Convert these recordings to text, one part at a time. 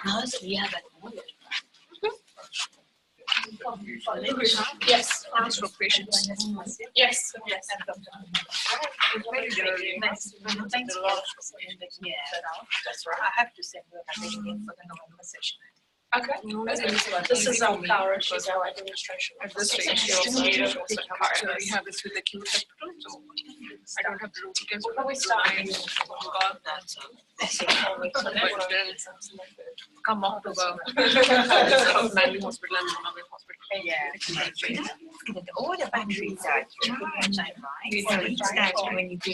How's rehab at the moment? Yes, for patients. Yes, yes. Thanks. Yeah, that's right. I have to send you a link for the November session. Okay. This is Clara. She's our administration. She also rehab is with the acute hospital, so I don't have the room against what we started. Come October. Manly Hospital and Mumbai Hospital. Yeah. All the batteries are charged, right? So each time when you do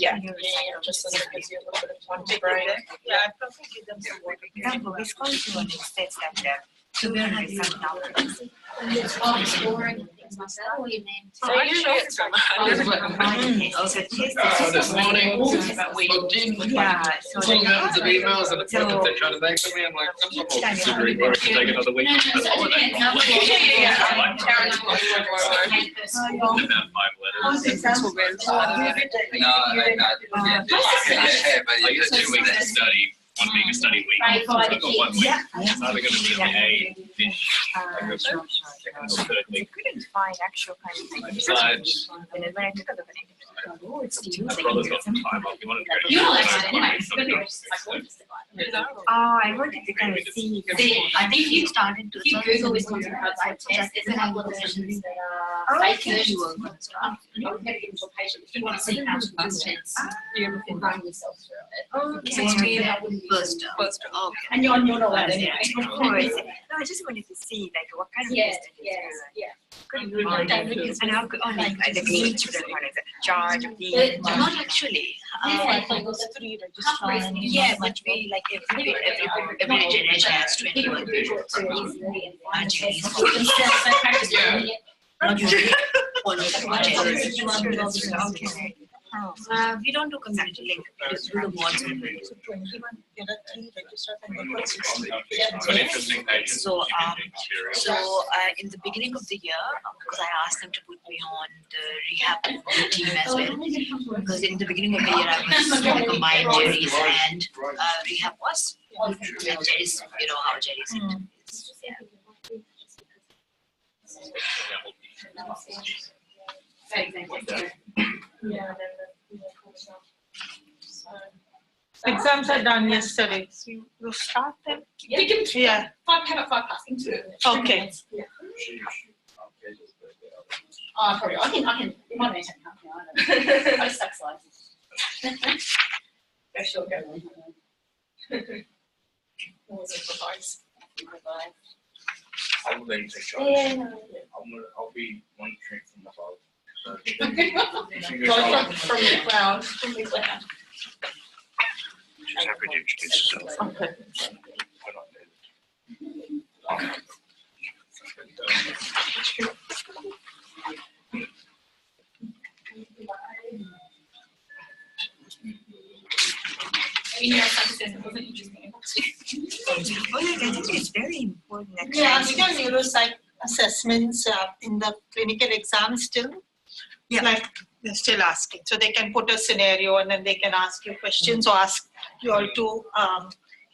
just so it gives you a little bit of time to break. Yeah, I probably give them some work. For example, Wisconsin states that severe numbers. It's boring. So you Also, this morning, we looked in, so mountains of emails and they're trying to thank me. I'm like, I'm not considering whether to take another week. I guess 2 weeks to study. One being a study week. So I've got 1 week. It's either going to be a fish, like a second or third week. I couldn't find actual kind of thing. I decided And then when I took a look at it, my brother's got some time off. He wanted to go to I wanted to kind of see. I think you started to Google Wisconsin outside test. There's a couple of sessions that are fake versions of stuff. You're going to give it to a patient if you want to see how to do tests. You can run yourself through it. 16 First. Oh, okay. And you're not that anyway. Of course. No, I just wanted to see like what kind of test it is. Couldn't find it. And I'll go on like the green children one is charge of the Not actually. yeah, but we like every generation has 21 patients. Okay. We don't do community link. We do the wards. So in the beginning of the year, because I asked them to put me on the rehab team as well, because in the beginning of the year I was combined Jerry's and rehab was. And Jerry's, you know how Jerry's is. Exams are done yesterday. So you start them? Yeah. 5 passing to Okay. Yeah. Probably. I can. It might be 10 pounds. I suck slices. Go short, go long. Always improvise. I'll then take charge. I'll be monitoring from above. From the cloud. From the cloud. She's happy to introduce herself. Okay. I think it's very important. Yeah, we got neuropsych assessments in the clinical exam still. Yeah. Like they're still asking. So they can put a scenario and then they can ask you questions or ask you all to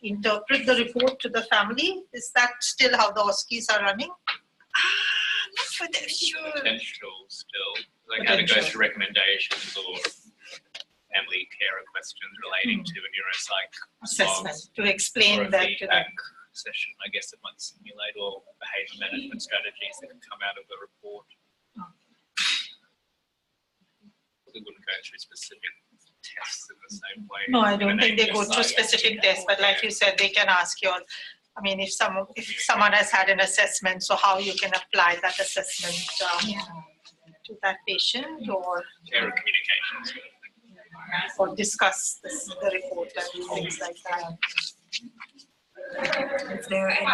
interpret the report to the family. Is that still how the OSCEs are running? Not for the sure. Potential still. Like how to go through recommendations or family care questions relating to a neuropsych Assessment to explain that to them. Session. I guess it might simulate all behaviour management strategies that can come out of the report. We wouldn't go through specific tests in the same way. No, I don't think they go through specific tests, but like you said, they can ask you all. I mean, if someone has had an assessment, so how you can apply that assessment to that patient or communications. Or discuss the report and things like that. Is there any?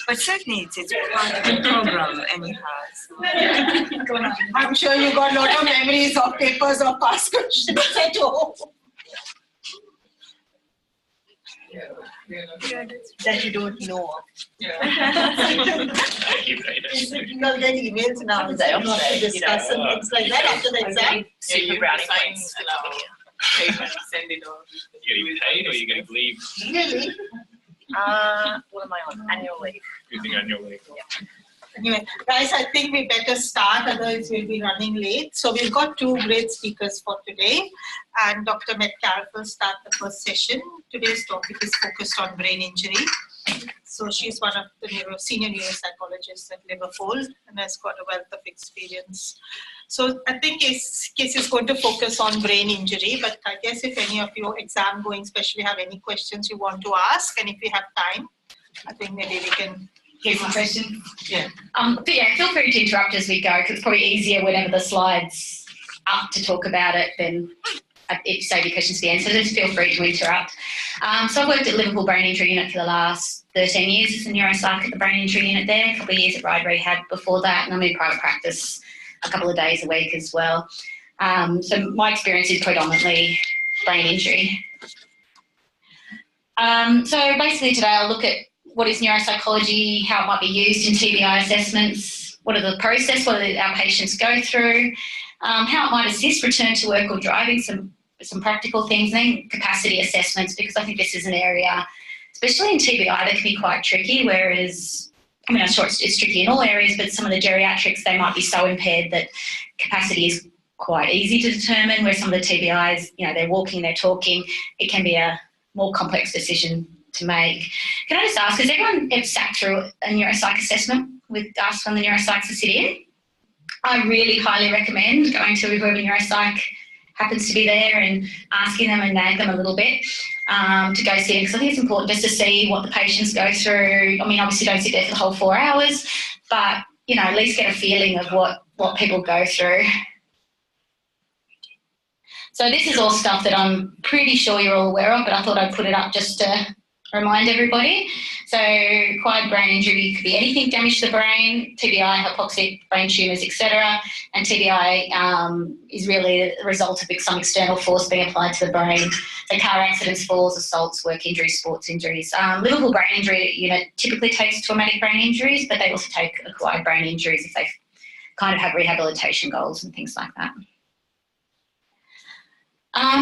But certainly it's part of the program anyhow. So. I'm sure you got a lot of memories of papers or past questions at home. that you don't know of. No, then emails now to discuss and things like that after the exam. Super brownie points. Send it off. You're getting paid or you're getting leave? Really? What am I on? Annual leave. Using annual leave. Anyway, guys, I think we better start, otherwise we'll be running late. So we've got two great speakers for today, and Dr. Metcalf will start the first session. Today's topic is focused on brain injury. So she's one of the senior neuropsychologists at Liverpool and has got a wealth of experience. So I think Kasey is going to focus on brain injury, but I guess if any of you exam going especially have any questions you want to ask, and if we have time, I think maybe we can Here's some questions. Yeah. But yeah, feel free to interrupt as we go, because it's probably easier whenever the slide's up to talk about it than save your questions to the end. So just feel free to interrupt. So I've worked at Liverpool Brain Injury Unit for the last 13 years as a neuropsych at the Brain Injury Unit there, a couple of years at Ride Rehab before that, and I'm in private practice a couple of days a week as well. So my experience is predominantly brain injury. So basically today I'll look at what is neuropsychology, how it might be used in TBI assessments, what are the process, what do our patients go through, how it might assist return to work or driving, some practical things, and then capacity assessments, because I think this is an area, especially in TBI, that can be quite tricky, whereas, I mean, I'm sure it's tricky in all areas, but some of the geriatrics, they might be so impaired that capacity is quite easy to determine, where some of the TBIs, you know, they're walking, they're talking, it can be a more complex decision to make. Can I just ask, has everyone ever sat through a neuropsych assessment with us from the neuropsychs to sit in? I really highly recommend going to whoever neuropsych happens to be there and asking them and nag them a little bit to go sit in, because I think it's important just to see what the patients go through. I mean, obviously don't sit there for the whole 4 hours, but, you know, at least get a feeling of what people go through. So this is all stuff that I'm pretty sure you're all aware of, but I thought I'd put it up just to remind everybody. So acquired brain injury could be anything, damage to the brain, TBI, hypoxia, brain tumours, etc. And TBI is really the result of some external force being applied to the brain. So car accidents, falls, assaults, work injuries, sports injuries. Liverpool Brain Injury Unit typically takes traumatic brain injuries, but they also take acquired brain injuries if they kind of have rehabilitation goals and things like that.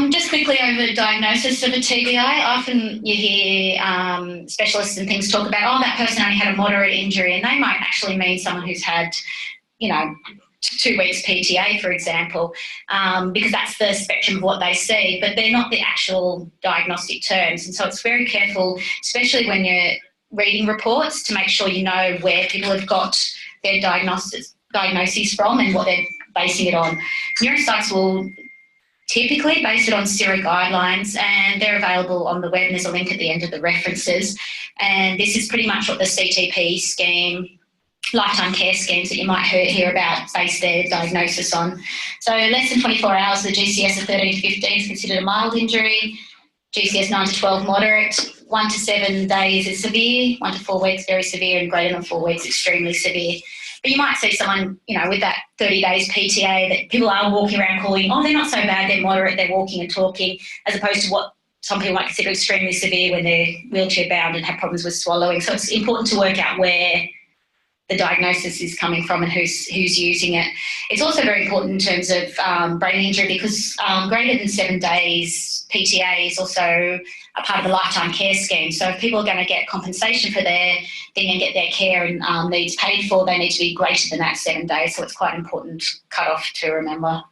Just quickly over diagnosis of a TBI, often you hear specialists and things talk about, oh, that person only had a moderate injury, and they might actually mean someone who's had, you know, 2 weeks PTA, for example, because that's the spectrum of what they see, but they're not the actual diagnostic terms. And so it's very careful, especially when you're reading reports, to make sure you know where people have got their diagnoses from and what they're basing it on. Neuropsychs will typically base it on CIRA guidelines, and they're available on the web, and there's a link at the end of the references. And this is pretty much what the CTP scheme, lifetime care schemes that you might hear about, base their diagnosis on. So less than 24 hours, the GCS of 13 to 15 is considered a mild injury, GCS 9 to 12 moderate, 1 to 7 days is severe, 1 to 4 weeks very severe, and greater than 4 weeks extremely severe. But you might see someone, you know, with that 30 days PTA that people are walking around calling, oh, they're not so bad, they're moderate, they're walking and talking, as opposed to what some people might consider extremely severe when they're wheelchair bound and have problems with swallowing. So it's important to work out where the diagnosis is coming from and who's using it. It's also very important in terms of brain injury, because greater than 7 days PTA is also a part of the lifetime care scheme. So if people are going to get compensation for their thing and get their care and needs paid for, they need to be greater than that 7 days. So it's quite an important cut-off to remember.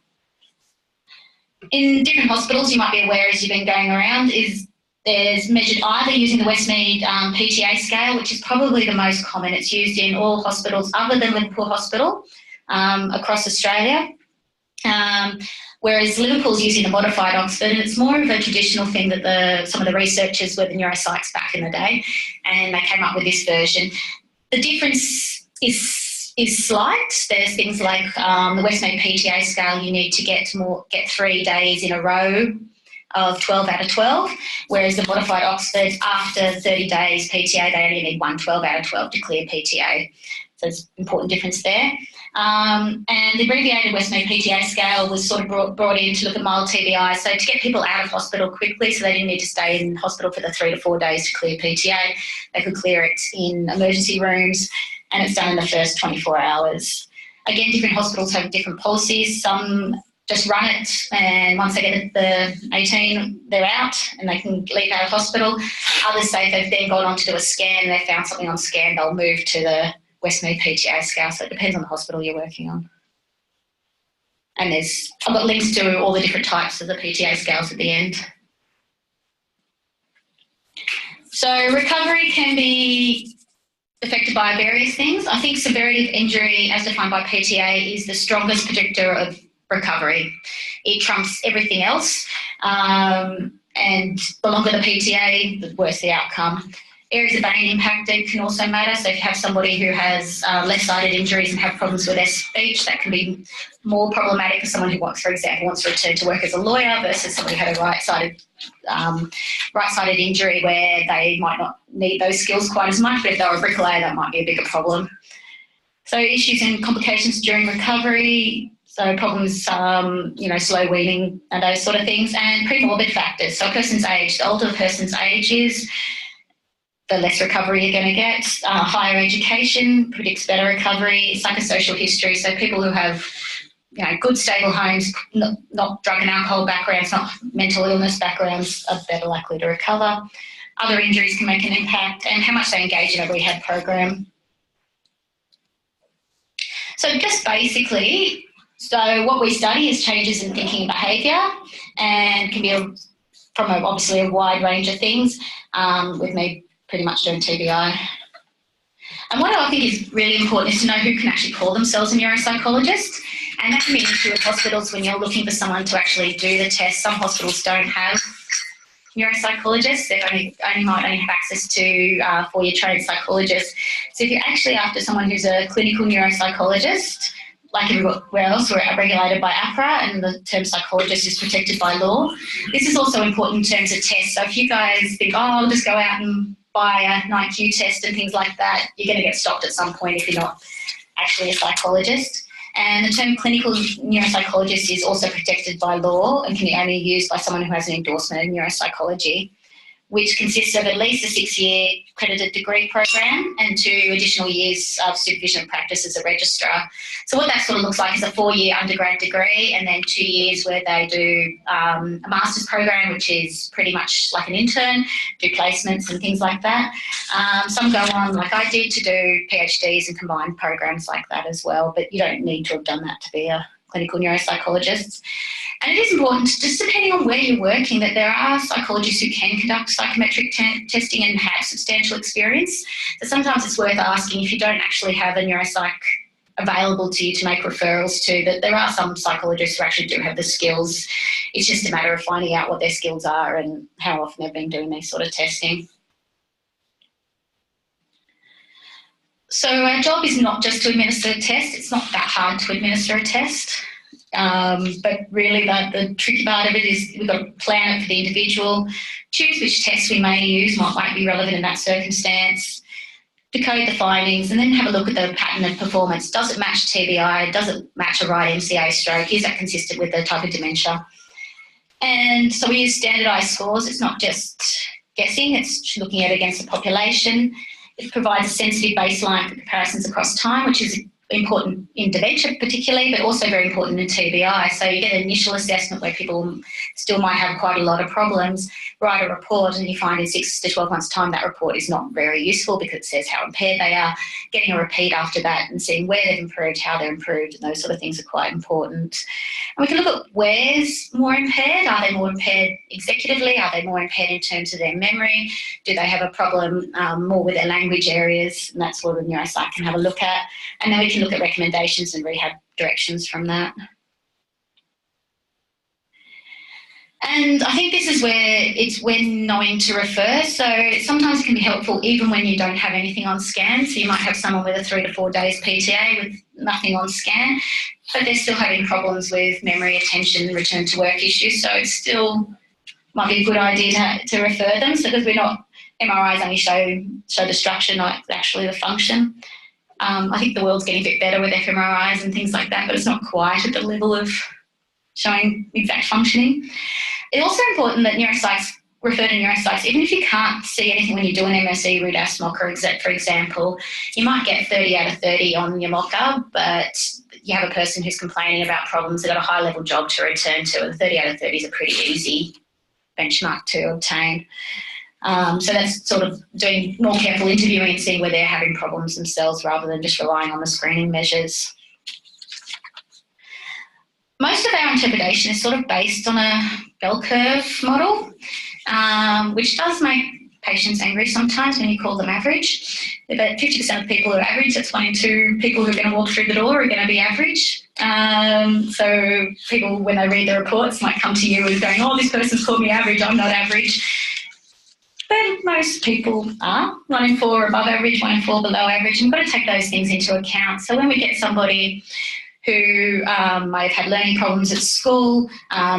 In different hospitals, you might be aware as you've been going around, is there's measured either using the Westmead PTA scale, which is probably the most common. It's used in all hospitals other than Liverpool Hospital across Australia. Whereas Liverpool's using the modified Oxford, and it's more of a traditional thing that some of the researchers were the neuropsychs back in the day, and they came up with this version. The difference is slight. There's things like the Westmead PTA scale, you need to get 3 days in a row of 12 out of 12, whereas the modified Oxford, after 30 days PTA, they only need 1 12 out of 12 to clear PTA. So there's an important difference there. And the abbreviated Westmead PTA scale was sort of brought in to look at mild TBI, so to get people out of hospital quickly so they didn't need to stay in hospital for the 3 to 4 days to clear PTA. They could clear it in emergency rooms, and it's done in the first 24 hours. Again, different hospitals have different policies. Some just run it, and once they get the 18, they're out and they can leave out of hospital. Others say they've then gone on to do a scan and they found something on scan, they'll move to the Westmead PTA scale, so it depends on the hospital you're working on. And I've got links to all the different types of the PTA scales at the end. So recovery can be affected by various things. I think severity of injury, as defined by PTA, is the strongest predictor of recovery. It trumps everything else, and the longer the PTA, the worse the outcome. Areas of brain impacted can also matter. So if you have somebody who has left-sided injuries and have problems with their speech, that can be more problematic for someone who wants, for example, wants to return to work as a lawyer versus somebody who had a right-sided injury where they might not need those skills quite as much, but if they were a bricklayer, that might be a bigger problem. So issues and complications during recovery, so problems, slow weaning and those sort of things, and pre-morbid factors. So a person's age, the older the person's age is, the less recovery you're going to get. Higher education predicts better recovery. Psychosocial history, so people who have good stable homes, not drug and alcohol backgrounds, not mental illness backgrounds, are better likely to recover. Other injuries can make an impact, and how much they engage in a rehab program. So just basically, what we study is changes in thinking and behaviour, and can be from obviously a wide range of things, with me pretty much doing TBI. And what I think is really important is to know who can actually call themselves a neuropsychologist, and that can be an issue with hospitals when you're looking for someone to actually do the test. Some hospitals don't have neuropsychologists, they might only have access to 4-year trained psychologists. So if you're actually after someone who's a clinical neuropsychologist, like everywhere else, we're regulated by APRA, and the term psychologist is protected by law. This is also important in terms of tests. So if you guys think, I'll just go out and buy an IQ test and things like that, you're going to get stopped at some point if you're not actually a psychologist. And the term clinical neuropsychologist is also protected by law and can be only used by someone who has an endorsement in neuropsychology, which consists of at least a 6-year accredited degree program and 2 additional years of supervision and practice as a registrar. So what that sort of looks like is a 4-year undergrad degree and then 2 years where they do a master's program, which is pretty much like an intern, do placements and things like that. Some go on, like I did, to do PhDs and combined programs like that as well, but you don't need to have done that to be a clinical neuropsychologist. And it is important, just depending on where you're working, that there are psychologists who can conduct psychometric testing and have substantial experience. So sometimes it's worth asking, if you don't actually have a neuropsych available to you to make referrals to, that there are some psychologists who actually do have the skills. It's just a matter of finding out what their skills are and how often they've been doing this sort of testing. So our job is not just to administer a test. It's not that hard to administer a test. But really the tricky part of it is we've got to plan it for the individual, choose which tests we may use, what might be relevant in that circumstance, decode the findings, and then have a look at the pattern of performance. Does it match TBI? Does it match a right MCA stroke? Is that consistent with the type of dementia? And so we use standardised scores. It's not just guessing, it's looking at it against the population. It provides a sensitive baseline for comparisons across time, which is important in dementia particularly, but also very important in TBI. So you get an initial assessment where people still might have quite a lot of problems, write a report, and you find in 6 to 12 months' time that report is not very useful because it says how impaired they are. Getting a repeat after that and seeing where they've improved, how they're improved, and those sort of things are quite important. And we can look at where's more impaired. Are they more impaired executively? Are they more impaired in terms of their memory? Do they have a problem more with their language areas? And that's what the neuropsych can have a look at. And then we can look at recommendations and rehab directions from that. And I think this is where it's when knowing to refer. So sometimes it can be helpful even when you don't have anything on scan. So you might have someone with a 3 to 4 days PTA with nothing on scan, but they're still having problems with memory, attention, return to work issues. So it still might be a good idea to refer them. So because we're not, MRIs only show the structure, not actually the function. I think the world's getting a bit better with fMRIs and things like that, but it's not quite at the level of showing exact functioning. It's also important that neuropsychs refer to neuropsychs, even if you can't see anything when you do an MSE readout mocker, for example. You might get 30 out of 30 on your mocker, but you have a person who's complaining about problems, they've got a high-level job to return to, and 30 out of 30 is a pretty easy benchmark to obtain. So that's sort of doing more careful interviewing and seeing where they're having problems themselves rather than just relying on the screening measures. Most of our interpretation is sort of based on a bell curve model, which does make patients angry sometimes when you call them average. About 50% of people are average. That's 1 in 2 people who are going to walk through the door are going to be average. So people, when they read the reports, might come to you and going, oh, this person's called me average, I'm not average. But most people are 1 in 4 above average, 1 in 4 below average, and we've got to take those things into account. So when we get somebody who may have had learning problems at school,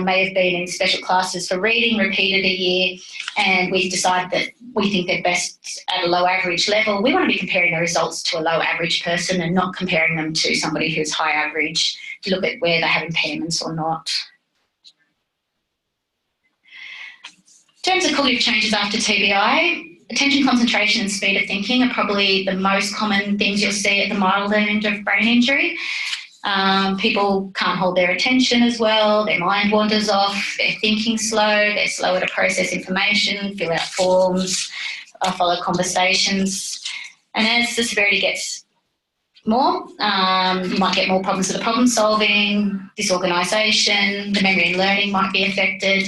may have been in special classes for reading, repeated a year, and we've decided that we think they're best at a low average level, we want to be comparing the results to a low average person and not comparing them to somebody who's high average to look at where they have impairments or not. In terms of cognitive changes after TBI, attention, concentration and speed of thinking are probably the most common things you'll see at the mild end of brain injury. People can't hold their attention as well, their mind wanders off, they're thinking slow, they're slower to process information, fill out forms, follow conversations. And as the severity gets more, you might get more problems with the problem solving, disorganisation, the memory and learning might be affected,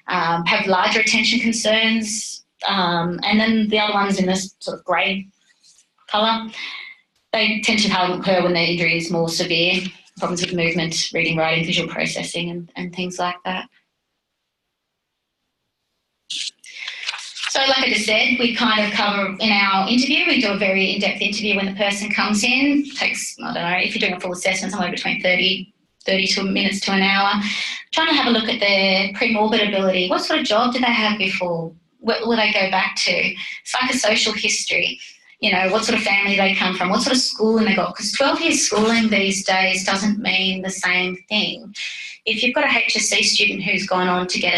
have larger attention concerns, and then the other ones in this sort of grey colour, they tend to occur when the injury is more severe, problems with movement, reading, writing, visual processing and things like that. So like I just said, we kind of cover in our interview, we do a very in-depth interview when the person comes in. It takes, I don't know, if you're doing a full assessment, somewhere between 30 minutes to an hour. Trying to have a look at their pre-morbid ability. What sort of job did they have before? What will they go back to? Psychosocial history. You know, what sort of family they come from, what sort of schooling they got, because 12 years schooling these days doesn't mean the same thing. If you've got a HSC student who's gone on to get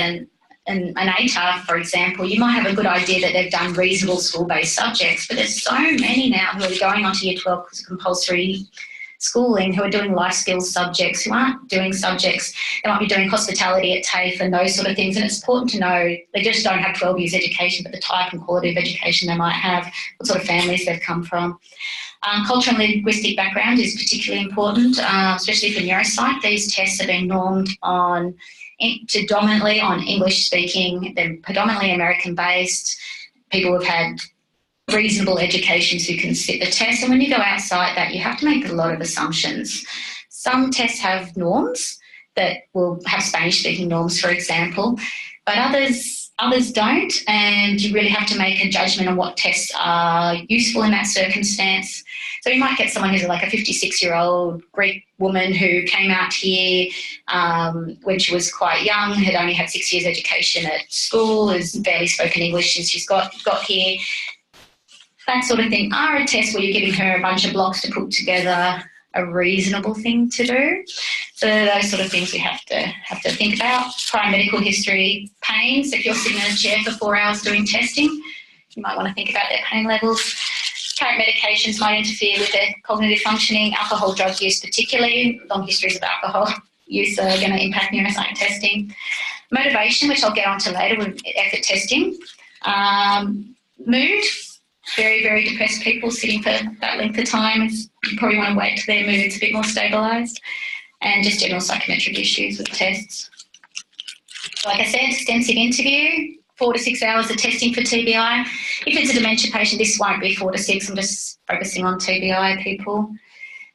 an ATAR, for example, you might have a good idea that they've done reasonable school-based subjects, but there's so many now who are going on to year 12 because of compulsory schooling, who are doing life skills subjects, who aren't doing subjects. They might be doing hospitality at TAFE and those sort of things, and it's important to know they just don't have 12 years education, but the type and quality of education they might have, what sort of families they've come from. Cultural and linguistic background is particularly important, especially for neuropsych. These tests have been normed on predominantly on English speaking, they're predominantly American based, people who've had reasonable educations who can sit the test, and when you go outside that you have to make a lot of assumptions. Some tests have norms that will have Spanish speaking norms, for example, but others don't, and you really have to make a judgment on what tests are useful in that circumstance. So you might get someone who's like a 56-year-old Greek woman who came out here when she was quite young, had only had 6 years education at school, has barely spoken English since she's got here. That sort of thing are a test where you're giving her a bunch of blocks to put together a reasonable thing to do. So those sort of things we have to think about. Prior medical history, pain. So if you're sitting in a chair for 4 hours doing testing, you might want to think about their pain levels. Current medications might interfere with their cognitive functioning. Alcohol, drug use particularly. Long histories of alcohol use are going to impact neuropsych testing. Motivation, which I'll get onto later with effort testing. Mood. Very, very depressed people sitting for that length of time, you probably want to wait till their mood's a bit more stabilised, and just general psychometric issues with tests. Like I said, extensive interview, 4 to 6 hours of testing for TBI. If it's a dementia patient, this won't be 4 to 6. I'm just focusing on TBI people.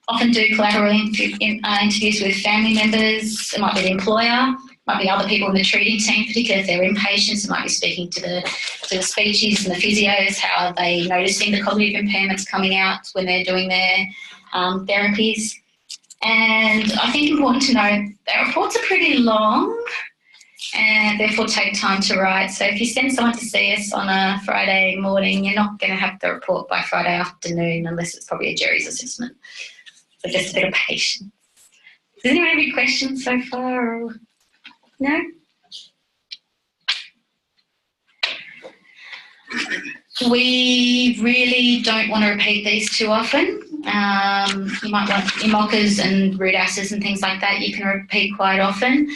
Often do collateral interviews with family members. It might be the employer. Might be other people in the treating team, particularly if they're inpatients. It might be speaking to the speeches and the physios. How are they noticing the cognitive impairments coming out when they're doing their therapies? And I think important to know their reports are pretty long. and therefore take time to write. So if you send someone to see us on a Friday morning, you're not going to have the report by Friday afternoon unless it's probably a Jerry's assessment. So just a bit of patience. Does anyone have any questions so far? Or no? We really don't want to repeat these too often. You might want IMOCAs and RUDASs and things like that. You can repeat quite often.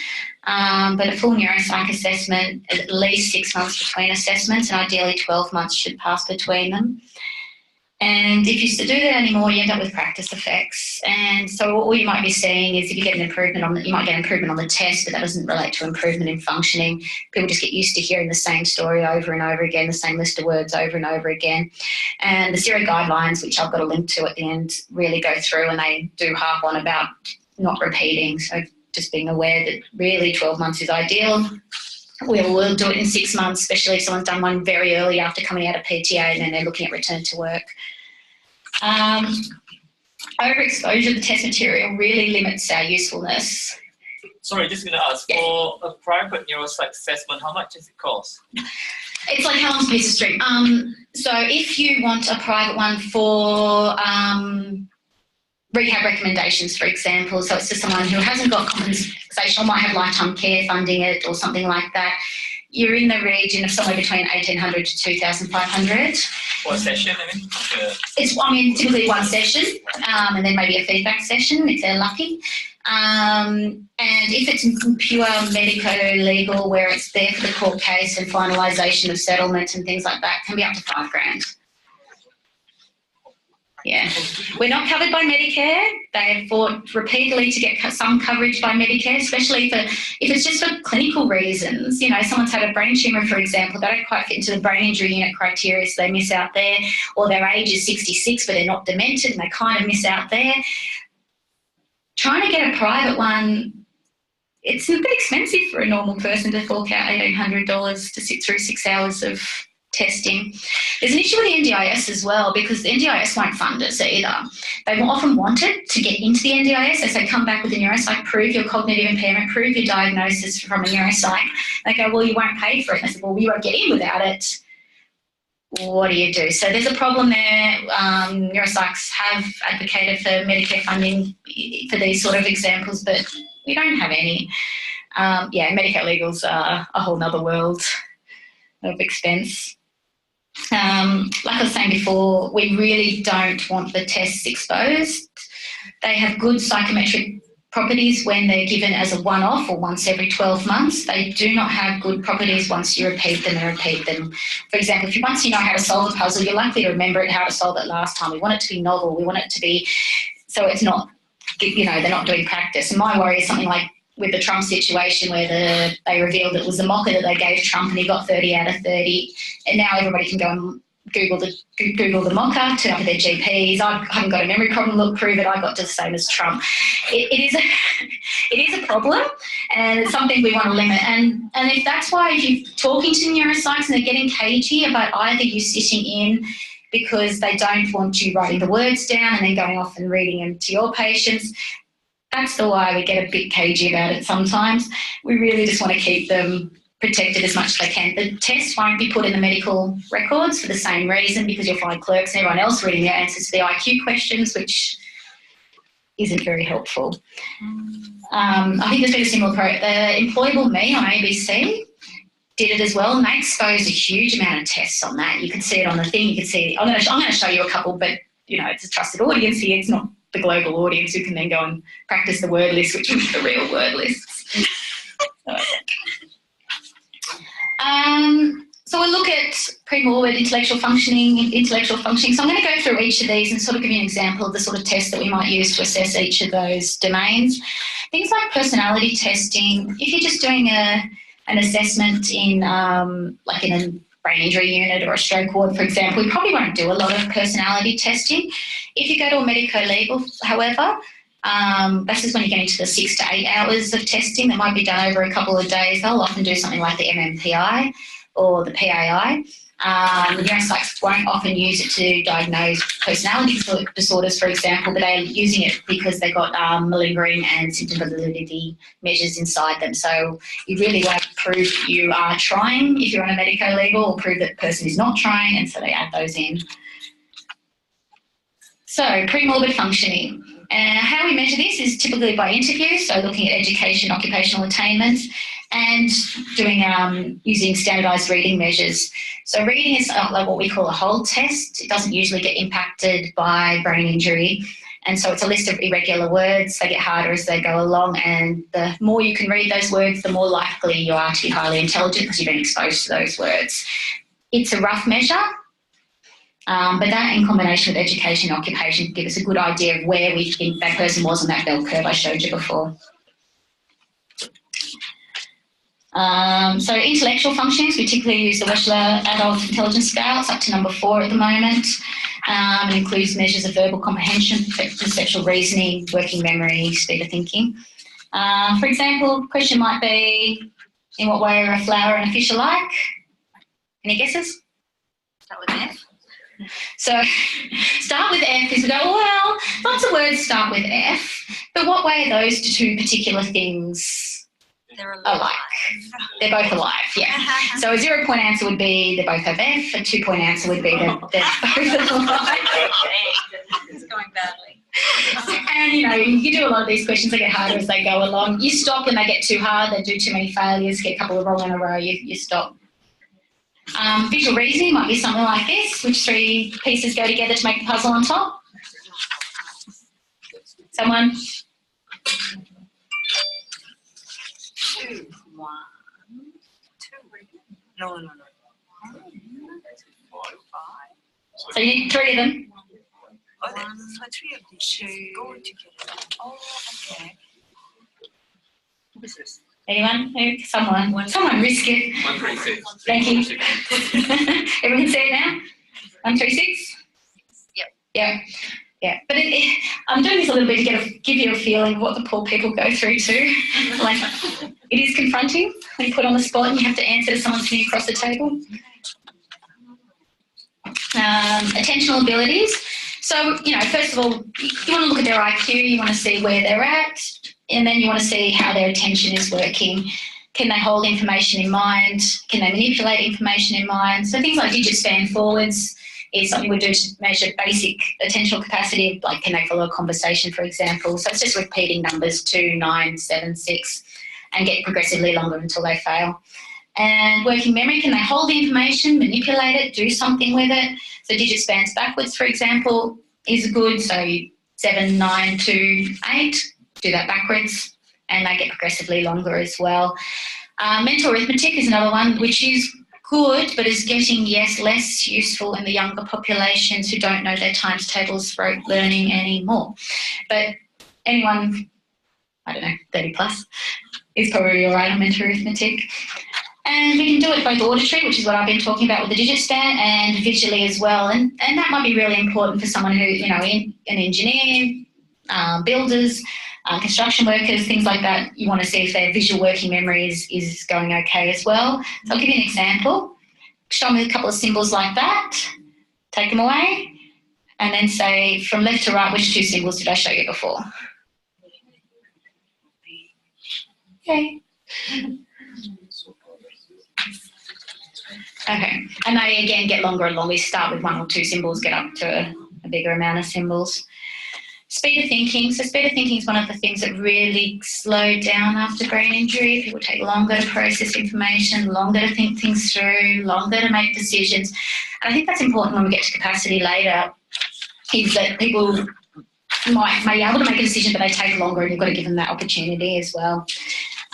But a full neuropsych assessment, at least 6 months between assessments, and ideally 12 months should pass between them. And if you do that anymore, you end up with practice effects. And so all you might be seeing is if you get an improvement on you might get improvement on the test, but that doesn't relate to improvement in functioning. People just get used to hearing the same story over and over again, the same list of words over and over again. And the Zero guidelines, which I've got a link to at the end, really go through, and they do harp on about not repeating. So just being aware that really 12 months is ideal. We'll do it in 6 months, especially if someone's done one very early after coming out of PTA and then they're looking at return to work. Overexposure of the test material really limits our usefulness. Sorry, just going to ask, for a private neuropsych assessment, how much does it cost? It's like how long's a piece of string. So if you want a private one for rehab recommendations, for example, so it's just someone who hasn't got compensation or might have lifetime care funding it or something like that, you're in the region of somewhere between 1,800 to 2,500. For a session, I mean? It's typically one session, and then maybe a feedback session if they're lucky. And if it's pure medico-legal, where it's there for the court case and finalisation of settlement and things like that, can be up to $5,000. Yeah, we're not covered by Medicare. They've fought repeatedly to get some coverage by Medicare, especially if it's just for clinical reasons. You know, someone's had a brain tumour, for example, they don't quite fit into the brain injury unit criteria, so they miss out there, or their age is 66 but they're not demented and they kind of miss out there. Trying to get a private one, it's a bit expensive for a normal person to fork out $1,800 to sit through 6 hours of testing. There's an issue with the NDIS as well, because the NDIS won't fund us either. They often want it to get into the NDIS. They say, come back with a neuropsych, prove your cognitive impairment, prove your diagnosis from a neuropsych. They go, well, you won't pay for it. And I said, well, we won't get in without it. What do you do? So there's a problem there. Neuropsychs have advocated for Medicare funding for these sort of examples, but we don't have any. Medicare legals are a whole nother world of expense. Like I was saying before, we really don't want the tests exposed. They have good psychometric properties when they're given as a one-off or once every 12 months. They do not have good properties once you repeat them and repeat them. For example, if once you know how to solve a puzzle, you're likely to remember how to solve it last time. We want it to be novel. We want it to be so it's not, they're not doing practice. And my worry is something like with the Trump situation where they revealed it was the mocker that they gave Trump and he got 30 out of 30, and now everybody can go and Google the mocker, turn up with their GPs. I haven't got a memory problem, look, prove it, I got to the same as Trump. It is a problem, and it's something we want to limit. And if that's why, if you're talking to neuropsychs and they're getting cagey about either you sitting in because they don't want you writing the words down and then going off and reading them to your patients, that's the why we get a bit cagey about it sometimes. We really just want to keep them protected as much as they can. The test won't be put in the medical records for the same reason, because you'll find clerks and everyone else reading their answers to the IQ questions, which isn't very helpful. I think there's been a similar the Employable Me on ABC did it as well, and they exposed a huge amount of tests on that. You can see it on the thing. You can see I'm going to show you a couple, but it's a trusted audience here. It's not the global audience who can then go and practice the word list, which is the real word lists. So we'll look at pre-morbid intellectual functioning. So I'm going to go through each of these and sort of give you an example of the sort of tests that we might use to assess each of those domains. Things like personality testing. If you're just doing an assessment in like in a brain injury unit or a stroke ward, for example, we probably won't do a lot of personality testing. If you go to a medico-legal, however, this is when you get into the 6 to 8 hours of testing that might be done over a couple of days. They'll often do something like the MMPI or the PAI. Neuropsychs won't often use it to diagnose personality disorders, for example, but they're using it because they've got malingering and symptom validity measures inside them. So you really want to prove you are trying if you're on a medico-legal, or prove that the person is not trying, and so they add those in. So pre-morbid functioning. How we measure this is typically by interview, so looking at education, occupational attainments, and doing using standardised reading measures. So reading is like what we call a hold test. It doesn't usually get impacted by brain injury, and so it's a list of irregular words. They get harder as they go along, and the more you can read those words, the more likely you are to be highly intelligent because you've been exposed to those words. It's a rough measure. But that in combination with education and occupation can give us a good idea of where we think that person was on that bell curve I showed you before. So intellectual functionings, we typically use the Wechsler Adult Intelligence Scale. It's up to number 4 at the moment. It includes measures of verbal comprehension, perceptual reasoning, working memory, speed of thinking. For example, question might be, in what way are a flower and a fish alike? Any guesses? Start with F. So start with F is we go, well, lots of words start with F, but what way are those two particular things They're alike? They're both alike, yeah. So a 0-point answer would be they both have F, a 2-point answer would be they're both alike. It's going badly. And you do a lot of these questions, they get harder as they go along. You stop when they get too hard, they do too many failures, get a couple of wrong in a row, you stop. Visual reasoning might be something like this. Which 3 pieces go together to make the puzzle on top? Someone? 2, 1, 2. No. 5. So you need 3 of them. Oh, so 3 of these go together. Oh, okay. What is this? Anyone? Someone? Someone risk it. 136. Thank you. Everyone can see it now? 136? Yep. Yeah. But I'm doing this a little bit to give you a feeling of what the poor people go through too. Like, it is confronting when you put on the spot and you have to answer to someone sitting across the table. Attentional abilities. So, first of all, you want to look at their IQ, you want to see where they're at, and then you want to see how their attention is working. Can they hold information in mind? Can they manipulate information in mind? So things like digit span forwards is something we do to measure basic attentional capacity, like can they follow a conversation, for example. So it's just repeating numbers 2, 9, 7, 6, and get progressively longer until they fail. And working memory, can they hold the information, manipulate it, do something with it? So digit spans backwards, for example, is good. So 7, 9, 2, 8, do that backwards, and they get progressively longer as well. Mental arithmetic is another one, which is good, but is getting, less useful in the younger populations who don't know their times tables for learning anymore. But anyone, 30 plus, is probably all right on mental arithmetic. And we can do it both auditory, which is what I've been talking about with the digit span, and visually as well. And that might be really important for someone who, an engineer, builders, construction workers, things like that. You want to see if their visual working memory is going okay as well. So I'll give you an example. Show me a couple of symbols like that. Take them away. And then say, from left to right, which 2 symbols did I show you before? Okay. Okay, and they again get longer and longer. You start with 1 or 2 symbols, get up to a bigger amount of symbols. Speed of thinking. So speed of thinking is one of the things that really slow down after brain injury. People take longer to process information, longer to think things through, longer to make decisions. And I think that's important when we get to capacity later, is that people may be able to make a decision, but they take longer, and you've got to give them that opportunity as well.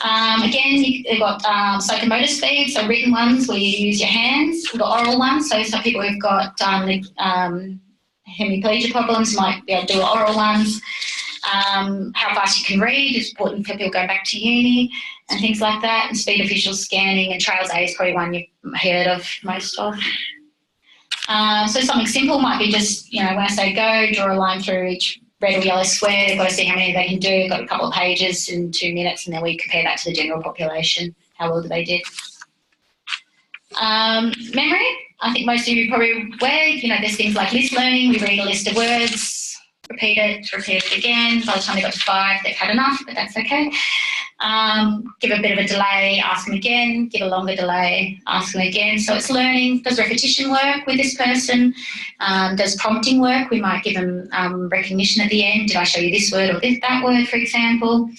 Again, you've got psychomotor speed, so written ones where you use your hands. We've got oral ones, so some people who've got hemiplegia problems might be able to do oral ones. How fast you can read is important for people going back to uni and things like that. And speed of visual scanning, and Trails A is probably one you've heard of most of. So something simple might be just, when I say go, draw a line through each red or yellow square. They've got to see how many they can do. Got a couple of pages in 2 minutes, and then we compare that to the general population. How well do they do? Memory, I think most of you probably aware, there's things like list learning. We read a list of words, repeat it again. By the time they got to 5, they've had enough, but that's okay. Give a bit of a delay, ask them again, give a longer delay, ask them again. So it's learning. Does repetition work with this person? Does prompting work? We might give them recognition at the end. Did I show you this word or that word, for example?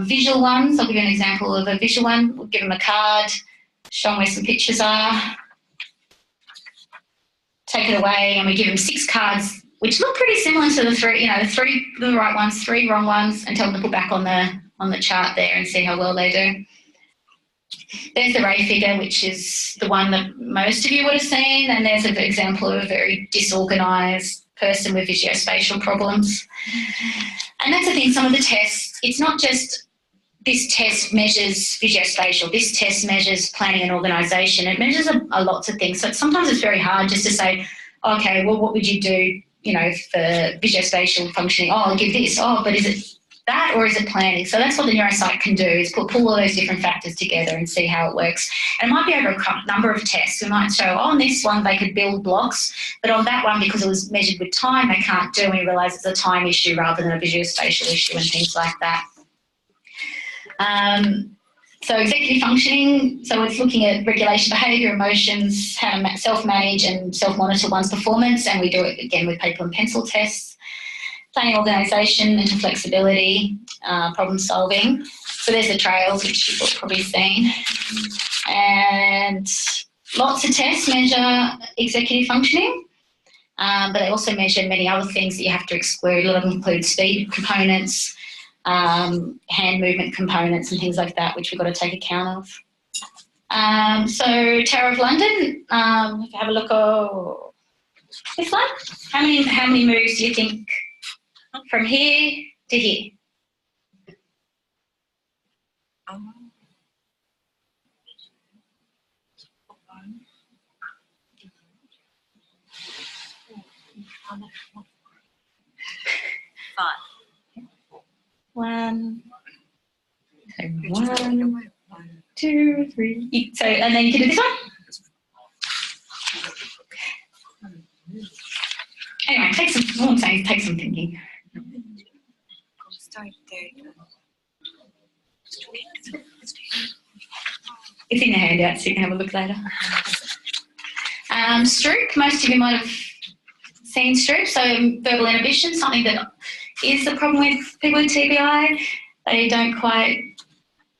Visual ones, I'll give you an example of a visual one. We'll give them a card, show them where some pictures are, take it away, and we give them 6 cards which look pretty similar to the 3, the right ones, 3 wrong ones, and tell them to put back on the chart there and see how well they do. There's the ray figure, which is the one that most of you would have seen, and there's an example of a very disorganised person with visuospatial problems. And that's the thing, some of the tests, it's not just this test measures visuospatial, this test measures planning and organisation. It measures a lots of things. So sometimes it's very hard just to say, okay, well, what would you do, for visuospatial functioning? Oh, I'll give this. Oh, but is it that or is it planning? So that's what the neuropsych can do, is pull all those different factors together and see how it works. And it might be over a number of tests. We might show, on this one they could build blocks, but on that one, because it was measured with time, they can't do, and we realise it's a time issue rather than a visuospatial issue and things like that. So executive functioning, so it's looking at regulation behaviour, emotions, how to self-manage and self-monitor one's performance, and we do it again with paper and pencil tests. Planning, organisation, mental flexibility, problem solving. So there's the trails, which you've probably seen. And lots of tests measure executive functioning, but they also measure many other things that you have to exclude. A lot of them include speed components, hand movement components and things like that, which we've got to take account of. So Tower of London, have a look at this one. How many moves do you think from here to here? One, 2, 3. So, and then you can do this one. Anyway, take some thinking. It's in the handout, so you can have a look later. Stroop, most of you might have seen stroop, so verbal inhibition, something that is the problem with people with TBI. They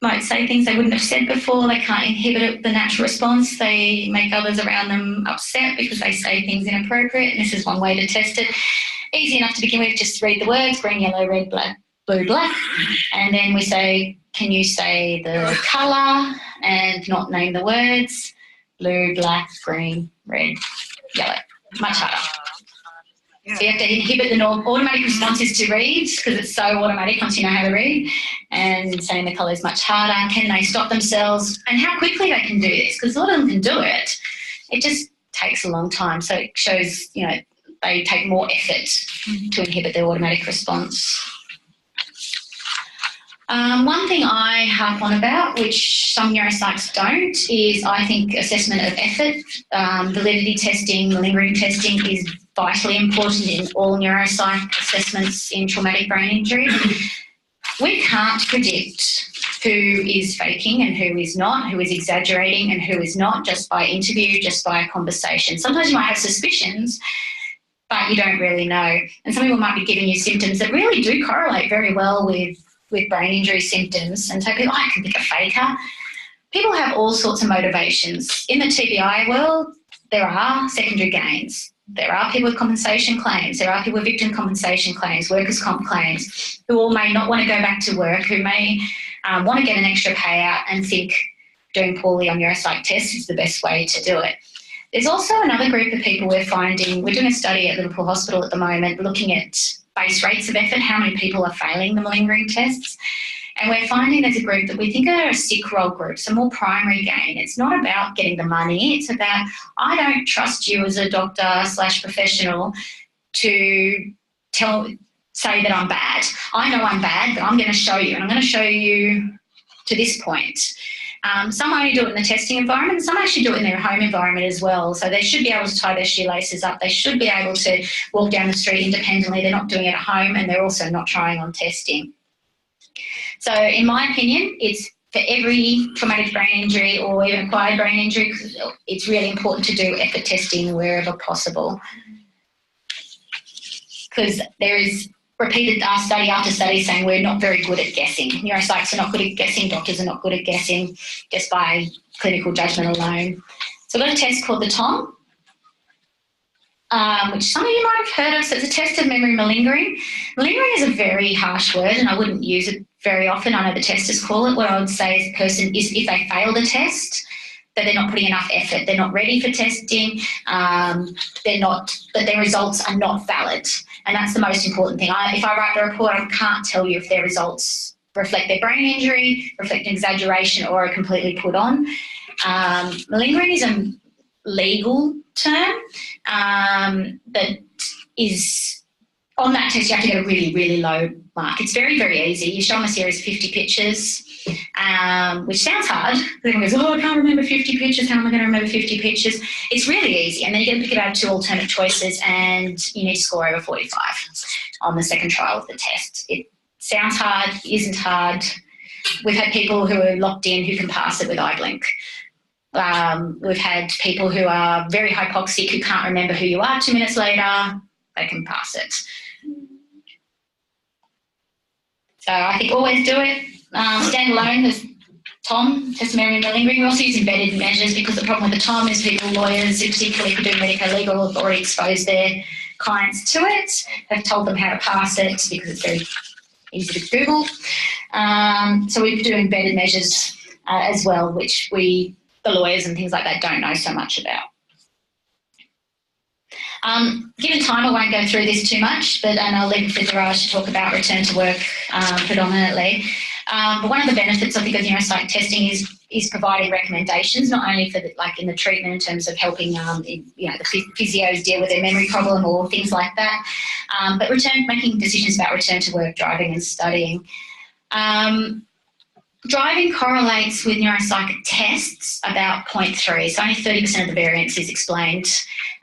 might say things they wouldn't have said before. They can't inhibit the natural response. They make others around them upset because they say things inappropriate, and this is one way to test it. Easy enough to begin with, just read the words, green, yellow, red, black, blue, black, and then we say, can you say the colour and not name the words? Blue, black, green, red, yellow. Much harder. So you have to inhibit the automatic response is to read, because it's so automatic once you know how to read, and saying the colour is much harder. Can they stop themselves, and how quickly they can do this, because a lot of them can do it. It just takes a long time. So it shows, they take more effort to inhibit their automatic response. One thing I harp on about, which some neuropsychs don't, is I think assessment of effort. Validity testing, lingering testing is vitally important in all neuropsych assessments in traumatic brain injury. We can't predict who is faking and who is not, who is exaggerating and who is not, just by interview, just by a conversation. Sometimes you might have suspicions, but you don't really know. And some people might be giving you symptoms that really do correlate very well with brain injury symptoms, and so people, I can pick a faker. People have all sorts of motivations. In the TBI world, there are secondary gains. There are people with compensation claims. There are people with victim compensation claims, workers' comp claims, who all may not want to go back to work, who may want to get an extra payout and think doing poorly on neuropsych tests is the best way to do it. There's also another group of people we're doing a study at Liverpool Hospital at the moment looking at base rates of effort, how many people are failing the lingering tests. And we're finding there's a group that we think are a sick role group, so more primary gain. It's not about getting the money. It's about, I don't trust you as a doctor/professional to say that I'm bad. I know I'm bad, but I'm going to show you, and I'm going to show you to this point. Some only do it in the testing environment, and some actually do it in their home environment as well. So they should be able to tie their shoelaces up. They should be able to walk down the street independently. They're not doing it at home, and they're also not trying on testing. So in my opinion, it's for every traumatic brain injury or even acquired brain injury, it's really important to do effort testing wherever possible. Because there is repeated study after study saying we're not very good at guessing. Neuropsychs are not good at guessing, doctors are not good at guessing just by clinical judgment alone. So we've got a test called the TOM, which some of you might have heard of. So it's a test of memory malingering. Malingering is a very harsh word and I wouldn't use it very often. I know the testers call it. What I would say is the person is, if they fail the test, that they're not putting enough effort, they're not ready for testing, that their results are not valid. And that's the most important thing. If I write the report, I can't tell you if their results reflect their brain injury, reflect an exaggeration, or are completely put on. Malingering is a legal term that is, on that test you have to get a really, really low mark. It's very, very easy. You show them a series of 50 pictures, which sounds hard. Everyone goes, oh, I can't remember 50 pictures. How am I going to remember 50 pictures? It's really easy. And then you get to pick it out of 2 alternate choices and you need to score over 45 on the second trial of the test. It sounds hard, isn't hard. We've had people who are locked in who can pass it with eye blink. We've had people who are very hypoxic who can't remember who you are 2 minutes later. They can pass it. So I think always do it. Stand alone, there's TOM, test of memory malingering. We also use embedded measures because the problem with the TOM is people, lawyers, particularly who do medico-legal, have already exposed their clients to it, have told them how to pass it because it's very easy to Google. So we do embedded measures as well, which the lawyers and things like that don't know so much about. Given time, I won't go through this too much, and I'll leave it for Dhiraj to talk about return to work predominantly. But one of the benefits, I think, of neuropsych testing is providing recommendations, not only for in the treatment in terms of helping the physios deal with their memory problem or things like that, but making decisions about return to work, driving and studying. Driving correlates with neuropsych tests about 0.3, so only 30% of the variance is explained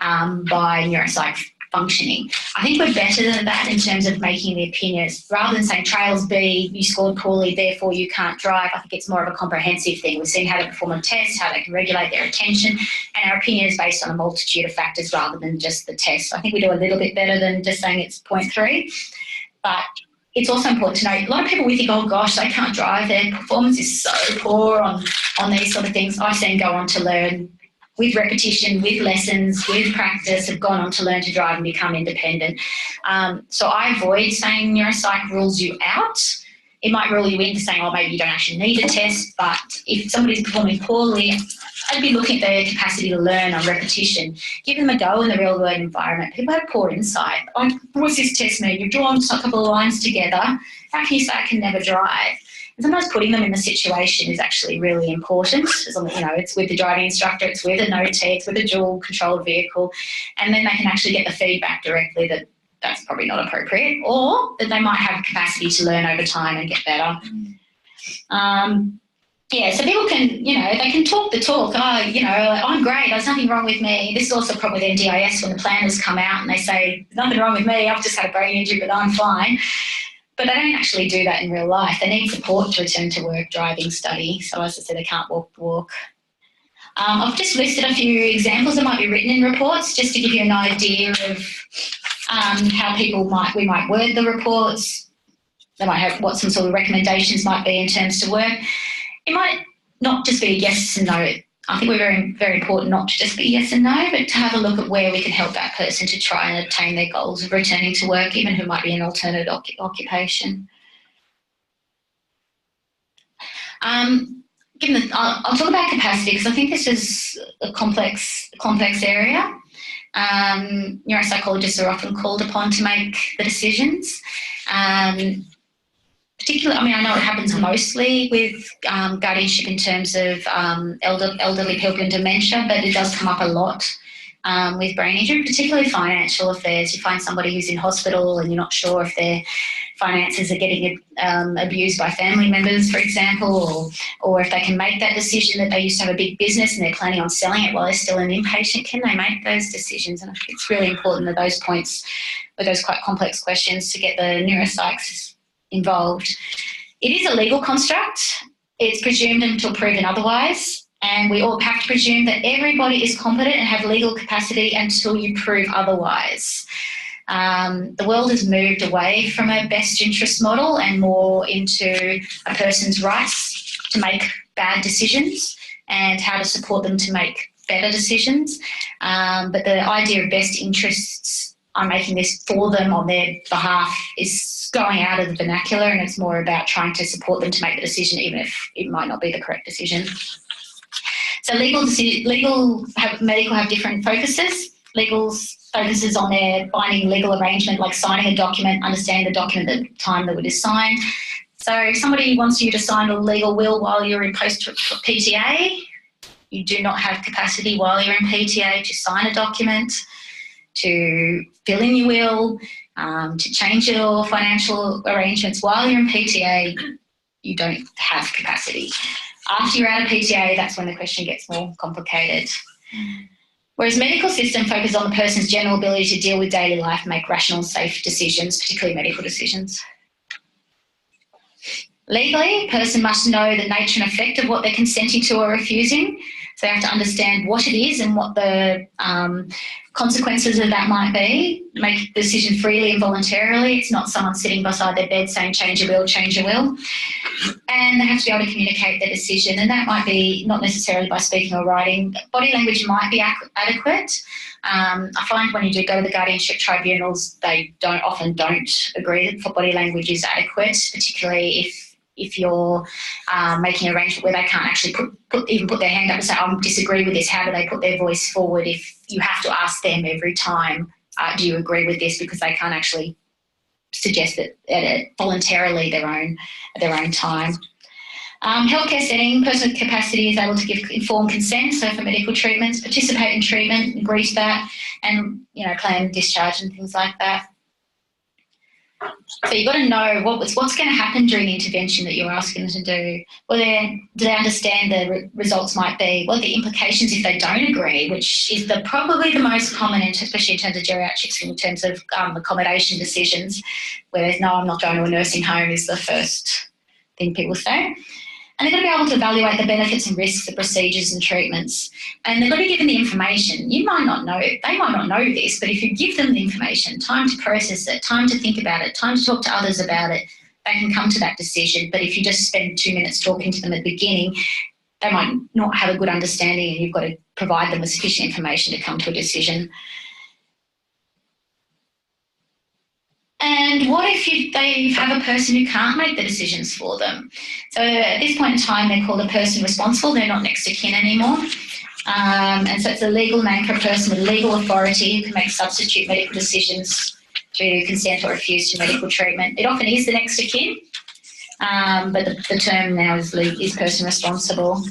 by neuropsych functioning. I think we're better than that in terms of making the opinions. Rather than saying trials B, you scored poorly, therefore you can't drive, I think it's more of a comprehensive thing. We've seen how to perform a test, how they can regulate their attention, and our opinion is based on a multitude of factors rather than just the test. I think we do a little bit better than just saying it's 0.3, but it's also important to know, a lot of people, we think, oh gosh, they can't drive, their performance is so poor on these sort of things. I've seen go on to learn with repetition, with lessons, with practice, have gone on to learn to drive and become independent. So I avoid saying neuropsych rules you out. It might rule you into saying, oh, maybe you don't actually need a test, but if somebody's performing poorly, I'd be looking at their capacity to learn on repetition. Give them a go in the real world environment. People have poor insight. What's this test mean? You've drawn a couple of lines together. How can you say I can never drive? And sometimes putting them in the situation is actually really important. As long as, it's with the driving instructor, it's with a NOT, it's with a dual controlled vehicle, and then they can actually get the feedback directly that that's probably not appropriate, or that they might have capacity to learn over time and get better. So people can, they can talk the talk. I'm great, there's nothing wrong with me. This is also probably the NDIS when the planners come out and they say, there's nothing wrong with me, I've just had a brain injury, but I'm fine. But they don't actually do that in real life. They need support to return to work, driving, study. So as I said, they can't walk the walk. I've just listed a few examples that might be written in reports just to give you an idea of how we might word the reports. They might have what some sort of recommendations might be in terms to work. It might not just be a yes and no. I think we're very, very important not to just be yes and no, but to have a look at where we can help that person to try and attain their goals of returning to work, even who might be an alternate occupation. I'll talk about capacity because I think this is a complex area. Neuropsychologists are often called upon to make the decisions. Particularly, I know it happens mostly with guardianship in terms of elderly people in dementia, but it does come up a lot with brain injury, particularly financial affairs. You find somebody who's in hospital and you're not sure if they're finances are getting abused by family members, for example, or if they can make that decision that they used to have a big business and they're planning on selling it while they're still an inpatient, can they make those decisions? And I think it's really important at those points with those quite complex questions to get the neuropsychs involved. It is a legal construct. It's presumed until proven otherwise, and we all have to presume that everybody is competent and have legal capacity until you prove otherwise. The world has moved away from a best interest model and more into a person's rights to make bad decisions and how to support them to make better decisions. But the idea of best interests, I'm making this for them on their behalf, is going out of the vernacular, and it's more about trying to support them to make the decision even if it might not be the correct decision. So medical have different focuses. Legal's focuses on their binding legal arrangement, like signing a document, understanding the document at the time that it is signed. So if somebody wants you to sign a legal will while you're in post-PTA, you do not have capacity while you're in PTA to sign a document, to fill in your will, to change your financial arrangements while you're in PTA. You don't have capacity. After you're out of PTA, that's when the question gets more complicated. Whereas medical system focuses on the person's general ability to deal with daily life and make rational, safe decisions, particularly medical decisions. Legally, a person must know the nature and effect of what they're consenting to or refusing. So they have to understand what it is and what the consequences of that might be. Make the decision freely and voluntarily. It's not someone sitting beside their bed saying, change your will, change your will. And they have to be able to communicate their decision, and that might be not necessarily by speaking or writing. Body language might be adequate. I find when you do go to the guardianship tribunals, they often don't agree that body language is adequate, particularly if you're making an arrangement where they can't actually put their hand up and say, I disagree with this. How do they put their voice forward if you have to ask them every time, do you agree with this? Because they can't actually suggest that voluntarily their own time. Healthcare setting, person with capacity is able to give informed consent, so for medical treatments, participate in treatment, agree to that, and plan discharge and things like that. So you've got to know what's going to happen during the intervention that you're asking them to do. Do they understand the results might be? What are the implications if they don't agree, which is probably the most common, especially in terms of geriatrics, in terms of accommodation decisions, where there's no, I'm not going to a nursing home is the first thing people say. And they've got to be able to evaluate the benefits and risks of procedures and treatments. And they've got to be given the information. You might not know it. They might not know this, but if you give them the information, time to process it, time to think about it, time to talk to others about it, they can come to that decision. But if you just spend 2 minutes talking to them at the beginning, they might not have a good understanding, and you've got to provide them with sufficient information to come to a decision. And what if they have a person who can't make the decisions for them? So at this point in time, they're called a person responsible. They're not next of kin anymore. And so it's a legal name for a person with legal authority who can make substitute medical decisions to consent or refuse to medical treatment. It often is the next of kin, but the term now is person responsible.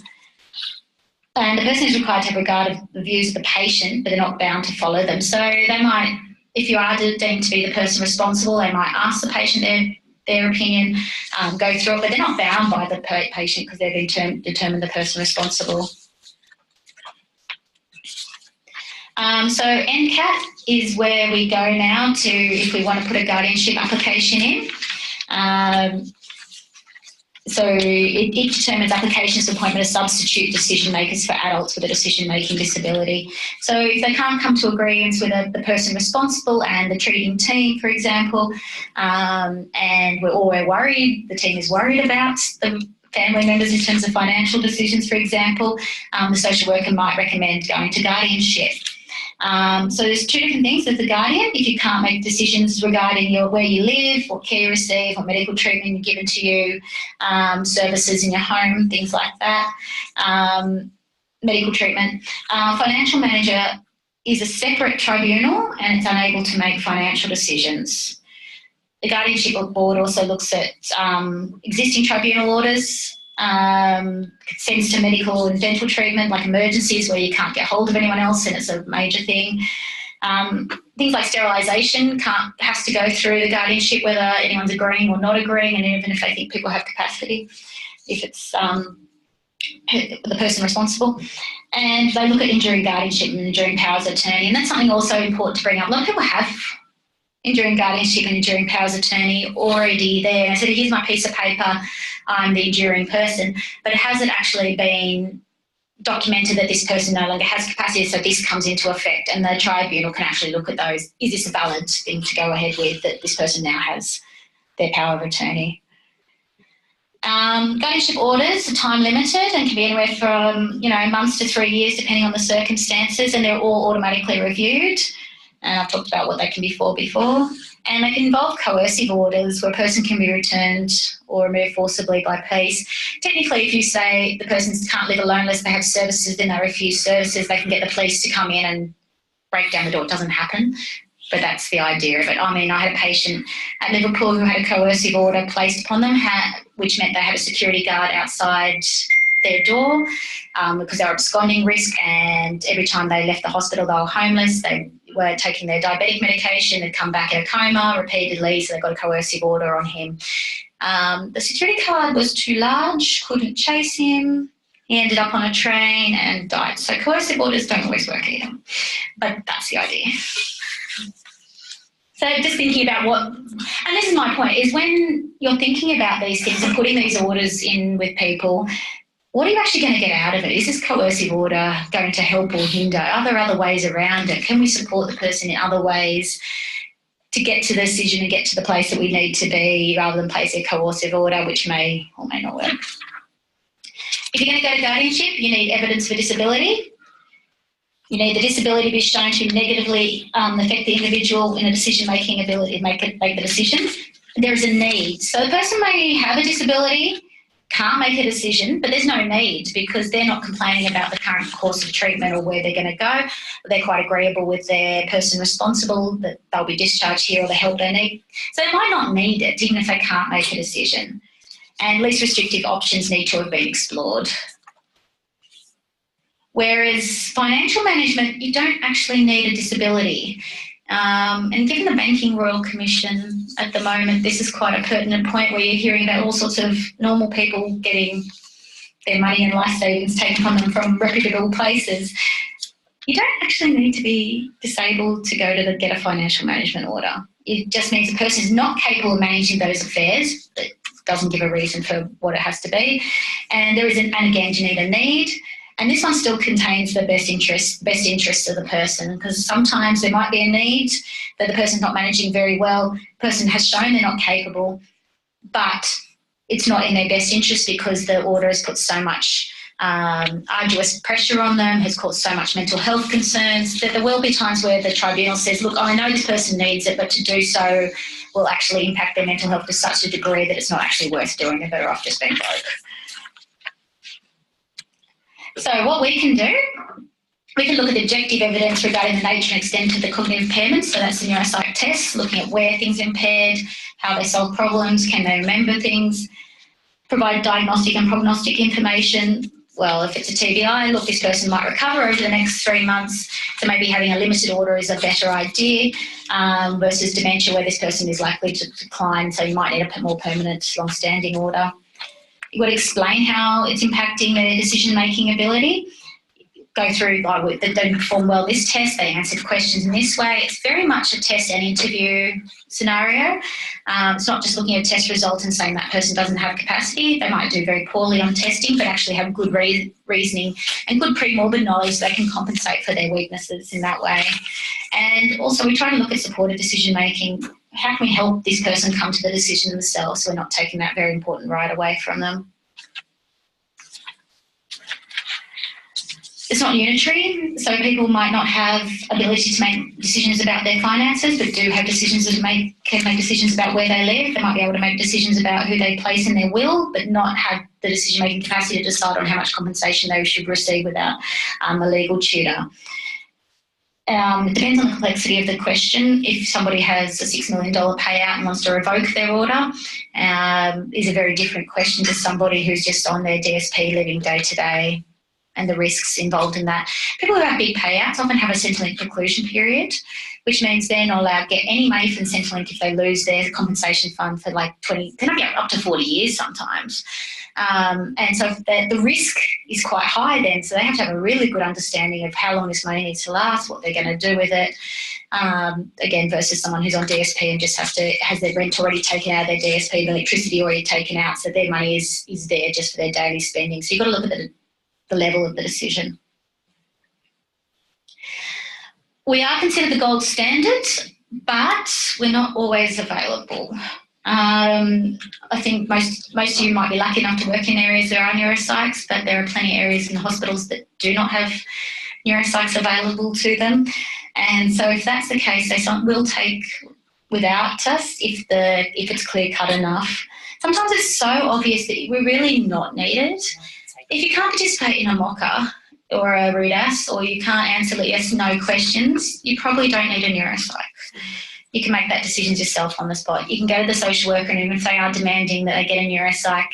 And the person is required to have regard of the views of the patient, but they're not bound to follow them. So they might, if you are deemed to be the person responsible, they might ask the patient their opinion, go through it, but they're not bound by the patient because they've been determined the person responsible. So NCAT is where we go now to, if we want to put a guardianship application in. So it determines applications for appointment of substitute decision makers for adults with a decision-making disability. So if they can't come to agreement with the person responsible and the treating team, for example, and we're worried, the team is worried about the family members in terms of financial decisions, for example, the social worker might recommend going to guardianship. So there's two different things. There's the guardian, if you can't make decisions regarding where you live, what care you receive, what medical treatment given to you, services in your home, things like that, medical treatment. Financial manager is a separate tribunal and it's unable to make financial decisions. The Guardianship Board also looks at existing tribunal orders, consents to medical and dental treatment, like emergencies where you can't get hold of anyone else and it's a major thing. Things like sterilisation has to go through the guardianship, whether anyone's agreeing or not agreeing, and even if they think people have capacity, if it's the person responsible. And they look at enduring guardianship and enduring powers of attorney, and that's something also important to bring up. A lot of people have enduring guardianship and enduring powers of attorney already there. And I said, here's my piece of paper, I'm the enduring person, but has it actually been documented that this person no longer has capacity, so this comes into effect, and the tribunal can actually look at those. Is this a valid thing to go ahead with, that this person now has their power of attorney? Guardianship orders are time limited and can be anywhere from months to 3 years depending on the circumstances, and they're all automatically reviewed, and I've talked about what they can be for before. And they can involve coercive orders where a person can be returned or removed forcibly by police. Technically, if you say the person can't live alone unless they have services, then they refuse services, they can get the police to come in and break down the door. It doesn't happen, but that's the idea of it. I mean, I had a patient at Liverpool who had a coercive order placed upon them, which meant they had a security guard outside their door because they were absconding risk, and every time they left the hospital they were homeless. They were taking their diabetic medication, they'd come back in a coma repeatedly, so they got a coercive order on him. The security guard was too large, couldn't chase him. He ended up on a train and died. So coercive orders don't always work either, but that's the idea. So just thinking about and this is my point, is when you're thinking about these things and putting these orders in with people, what are you actually going to get out of it? Is this coercive order going to help or hinder? Are there other ways around it? Can we support the person in other ways to get to the decision and get to the place that we need to be, rather than place a coercive order, which may or may not work? If you're going to go to guardianship, you need evidence for disability. You need the disability to be shown to negatively affect the individual in a decision-making ability to make the decision. There is a need. So the person may have a disability, can't make a decision, but there's no need because they're not complaining about the current course of treatment or where they're going to go. They're quite agreeable with their person responsible that they'll be discharged here or the help they need. So they might not need it, even if they can't make a decision. And least restrictive options need to have been explored. Whereas financial management, you don't actually need a disability. And given the Banking Royal Commission at the moment, this is quite a pertinent point where you're hearing about all sorts of normal people getting their money and life savings taken from them from reputable places. You don't actually need to be disabled to go to get a financial management order. It just means the person is not capable of managing those affairs, but doesn't give a reason for what it has to be. And there is and again, you need a need. And this one still contains the best interest of the person, because sometimes there might be a need that the person's not managing very well, the person has shown they're not capable, but it's not in their best interest because the order has put so much arduous pressure on them, has caused so much mental health concerns, that there will be times where the tribunal says, look, I know this person needs it, but to do so will actually impact their mental health to such a degree that it's not actually worth doing. They're better off just being broke. So what we can do, we can look at objective evidence regarding the nature and extent of the cognitive impairments. So that's the neuropsych test, looking at where things are impaired, how they solve problems, can they remember things, provide diagnostic and prognostic information. Well, if it's a TBI, look, this person might recover over the next 3 months, so maybe having a limited order is a better idea versus dementia where this person is likely to decline, so you might need a more permanent, long-standing order. You've got to explain how it's impacting their decision-making ability. Go through, like, they don't perform well this test, they answered questions in this way. It's very much a test and interview scenario. It's not just looking at test results and saying that person doesn't have capacity. They might do very poorly on testing, but actually have good reasoning and good pre-morbid knowledge so they can compensate for their weaknesses in that way. And also we try to look at supported decision-making. How can we help this person come to the decision themselves so we're not taking that very important right away from them? It's not unitary, so people might not have ability to make decisions about their finances, but do have decisions that can make decisions about where they live. They might be able to make decisions about who they place in their will, but not have the decision-making capacity to decide on how much compensation they should receive without a legal tutor. It depends on the complexity of the question. If somebody has a $6 million payout and wants to revoke their order, is a very different question to somebody who's just on their DSP living day to day the risks involved in that. People who have big payouts often have a Centrelink preclusion period, which means they're not allowed to get any money from Centrelink if they lose their compensation fund for like 20, they might get up to 40 years sometimes. And so the risk is quite high then, so they have to have a really good understanding of how long this money needs to last, what they're going to do with it, again, versus someone who's on DSP and just has their rent already taken out of their DSP, the electricity already taken out, so their money is there just for their daily spending. So you've got to look at the level of the decision. We are considered the gold standard, but we're not always available. I think most of you might be lucky enough to work in areas there are neuropsychs, but there are plenty of areas in the hospitals that do not have neuropsychs available to them. And so if that's the case, they will take without us if it's clear-cut enough. Sometimes it's so obvious that we're really not needed. If you can't participate in a mocker or a RUDAS, or you can't answer the yes/no questions, you probably don't need a neuropsych. You can make that decision yourself on the spot. You can go to the social worker, and if they are demanding that they get a neuropsych,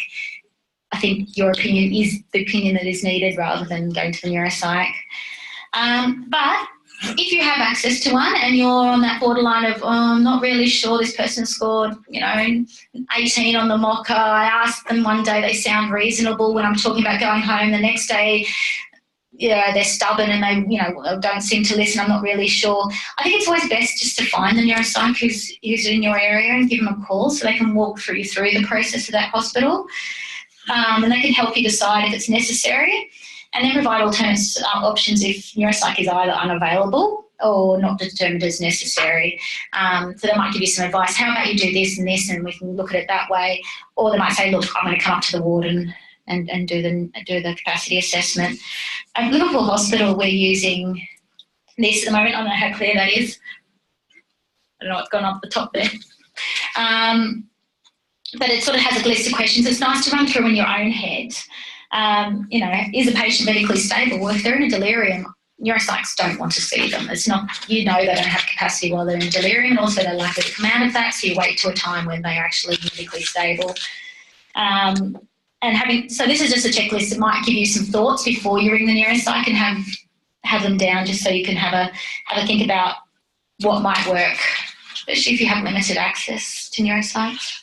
I think your opinion is the opinion that is needed rather than going to the neuropsych. But if you have access to one and you're on that borderline of, I'm not really sure this person scored, 18 on the mocker. I asked them one day, they sound reasonable when I'm talking about going home. The next day, they're stubborn and they, don't seem to listen. I'm not really sure. I think it's always best just to find the neuropsych who's in your area and give them a call so they can walk you through the process of that hospital. And they can help you decide if it's necessary, and then provide alternate options if neuropsych is either unavailable or not determined as necessary. So they might give you some advice. How about you do this and this, and we can look at it that way. Or they might say, look, I'm going to come up to the ward and do the capacity assessment. At Liverpool Hospital, we're using this at the moment. I don't know how clear that is. I don't know what's gone up the top there. But it sort of has a list of questions. It's nice to run through in your own head. Is a patient medically stable? Well, if they're in a delirium, neuropsychs don't want to see them. It's not, they don't have capacity while they're in delirium, and also they're likely to come out of that, so you wait to a time when they are actually medically stable. So this is just a checklist that might give you some thoughts before you ring the neuropsych, and have them down just so you can have a think about what might work, especially if you have limited access to neuropsychs.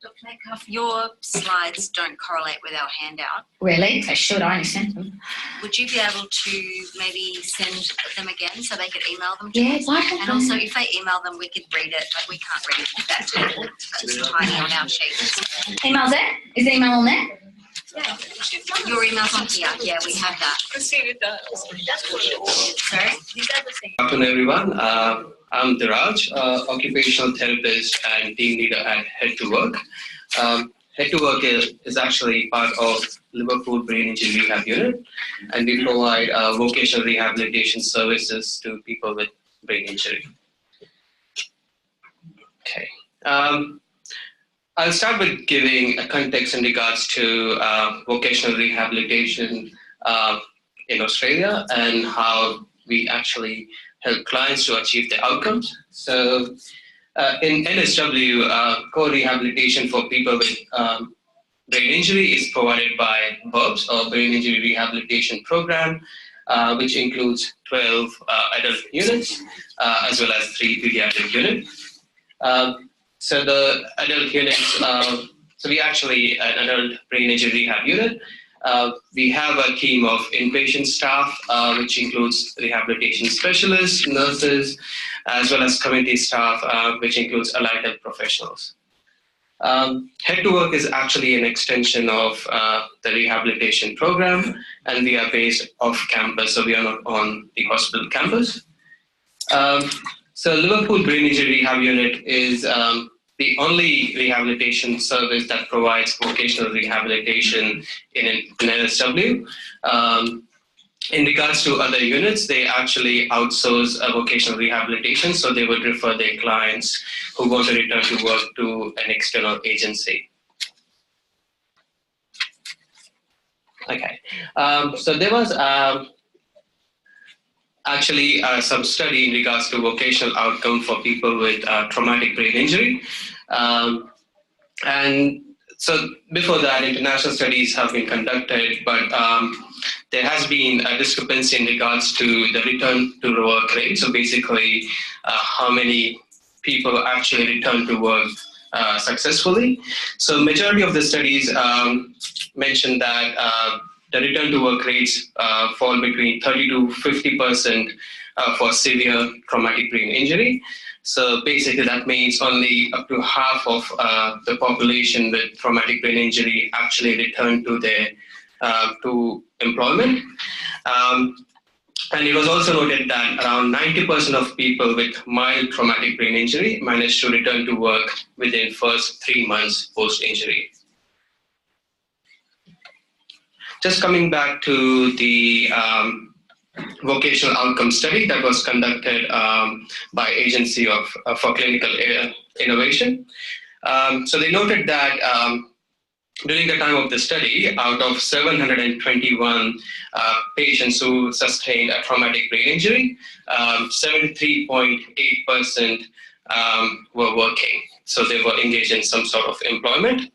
Dr. Metcalf, your slides don't correlate with our handout. Really? They should. I only sent them. Would you be able to maybe send them again so they could email them to us? Why don't And also, if they email them, we could read it, but we can't read that table. It's tiny on our sheet. Email's there? Is the email on there? Yeah. Your email's on here. Yeah, we have that. Sorry? Good afternoon, everyone. I'm Dhiraj, occupational therapist and team leader at Head to Work. Head to Work is actually part of Liverpool Brain Injury Rehab Unit, and we provide vocational rehabilitation services to people with brain injury. Okay. I'll start with giving a context in regards to vocational rehabilitation in Australia and how we actually help clients to achieve their outcomes. So in NSW, core rehabilitation for people with brain injury is provided by BIRBS, or Brain Injury Rehabilitation Program, which includes 12 adult units as well as 3 pediatric units. So the adult units, so we actually an adult brain injury rehab unit. We have a team of inpatient staff, which includes rehabilitation specialists, nurses, as well as community staff, which includes allied health professionals. Head to Work is actually an extension of the rehabilitation program, and we are based off campus, so we are not on the hospital campus. So Liverpool Brain Injury Rehab Unit is the only rehabilitation service that provides vocational rehabilitation in NSW. In regards to other units, they actually outsource vocational rehabilitation, so they would refer their clients who want to return to work to an external agency. Okay, so there was actually some study in regards to vocational outcome for people with traumatic brain injury. And So before that, international studies have been conducted, but there has been a discrepancy in regards to the return to work rate. So basically, how many people actually return to work successfully. So majority of the studies mention that the return to work rates fall between 30 to 50% for severe traumatic brain injury. So basically that means only up to half of the population with traumatic brain injury actually return to their to employment. And it was also noted that around 90% of people with mild traumatic brain injury managed to return to work within first 3 months post-injury. Just coming back to the vocational outcome study that was conducted by Agency for Clinical Innovation. So they noted that during the time of the study, out of 721 patients who sustained a traumatic brain injury, 73.8% were working. So they were engaged in some sort of employment.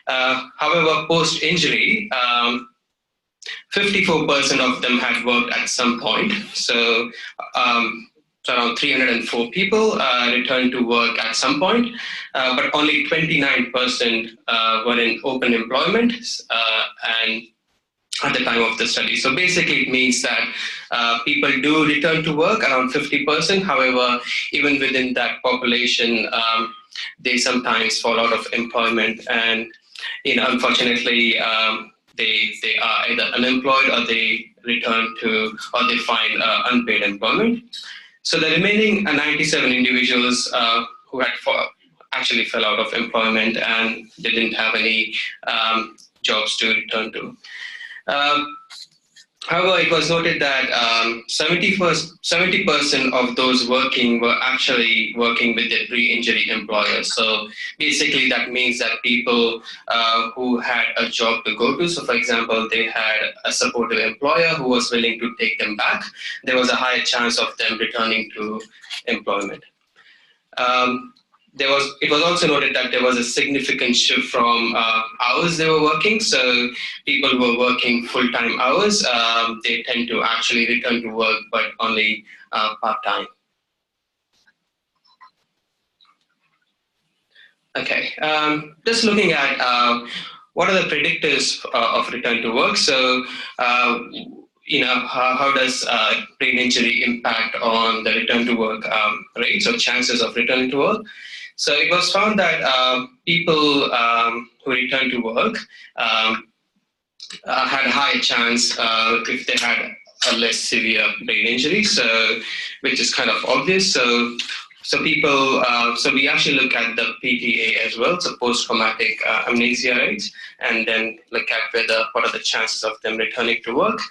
However, post-injury, 54% of them had worked at some point. So around 304 people returned to work at some point, but only 29% were in open employment and at the time of the study. So basically it means that people do return to work, around 50%. However, even within that population, they sometimes fall out of employment, and unfortunately, they are either unemployed or they return to, or they find unpaid employment. So the remaining 97 individuals who had actually fell out of employment and they didn't have any jobs to return to. However, it was noted that 70% of those working were actually working with their pre-injury employers. So basically that means that people who had a job to go to, so for example, they had a supportive employer who was willing to take them back, there was a higher chance of them returning to employment. It was also noted that there was a significant shift from hours they were working. So people who were working full-time hours, they tend to actually return to work, but only part-time. Okay, just looking at what are the predictors of return to work. So, how does brain injury impact on the return to work rates or chances of returning to work? So it was found that people who return to work had a higher chance if they had a less severe brain injury, so which is kind of obvious. So people, so we actually look at the PTA as well, so post-traumatic amnesia rates, and then look at what are the chances of them returning to work.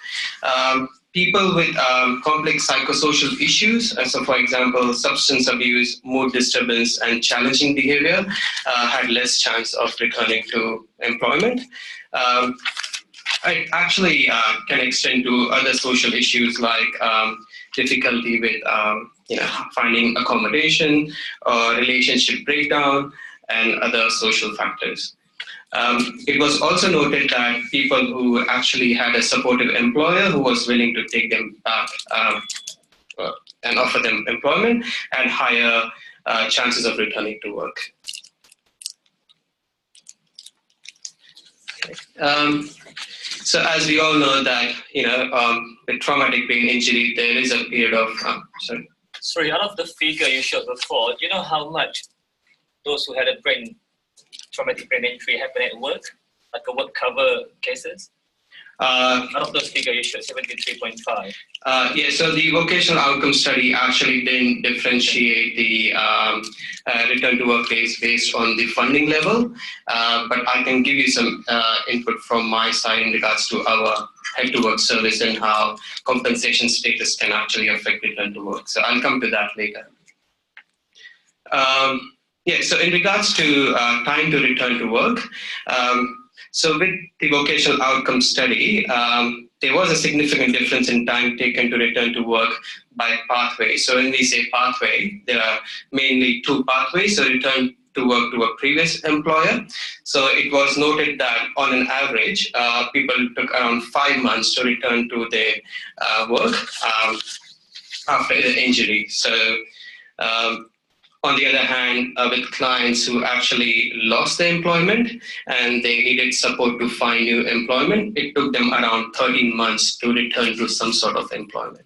People with complex psychosocial issues, so for example, substance abuse, mood disturbance, and challenging behavior had less chance of returning to employment. It actually can extend to other social issues like difficulty with finding accommodation, or relationship breakdown, and other social factors. It was also noted that people who actually had a supportive employer who was willing to take them back and offer them employment had higher chances of returning to work. So as we all know that, with traumatic brain injury, there is a period of, Sorry, out of the figure you showed before, do you know how much those who had a traumatic brain injury happen at work, like a work cover cases? Out of those figures you showed, 73.5. Yeah, so the vocational outcome study actually didn't differentiate the return to work rates based on the funding level, but I can give you some input from my side in regards to our head to work service and how compensation status can actually affect return to work. So I'll come to that later. Yeah, so in regards to time to return to work, so with the vocational outcome study, there was a significant difference in time taken to return to work by pathway. So when we say pathway, there are mainly two pathways. So return to work to a previous employer. So it was noted that on an average, people took around 5 months to return to their work after the injury. So on the other hand, with clients who actually lost their employment and they needed support to find new employment, it took them around 13 months to return to some sort of employment.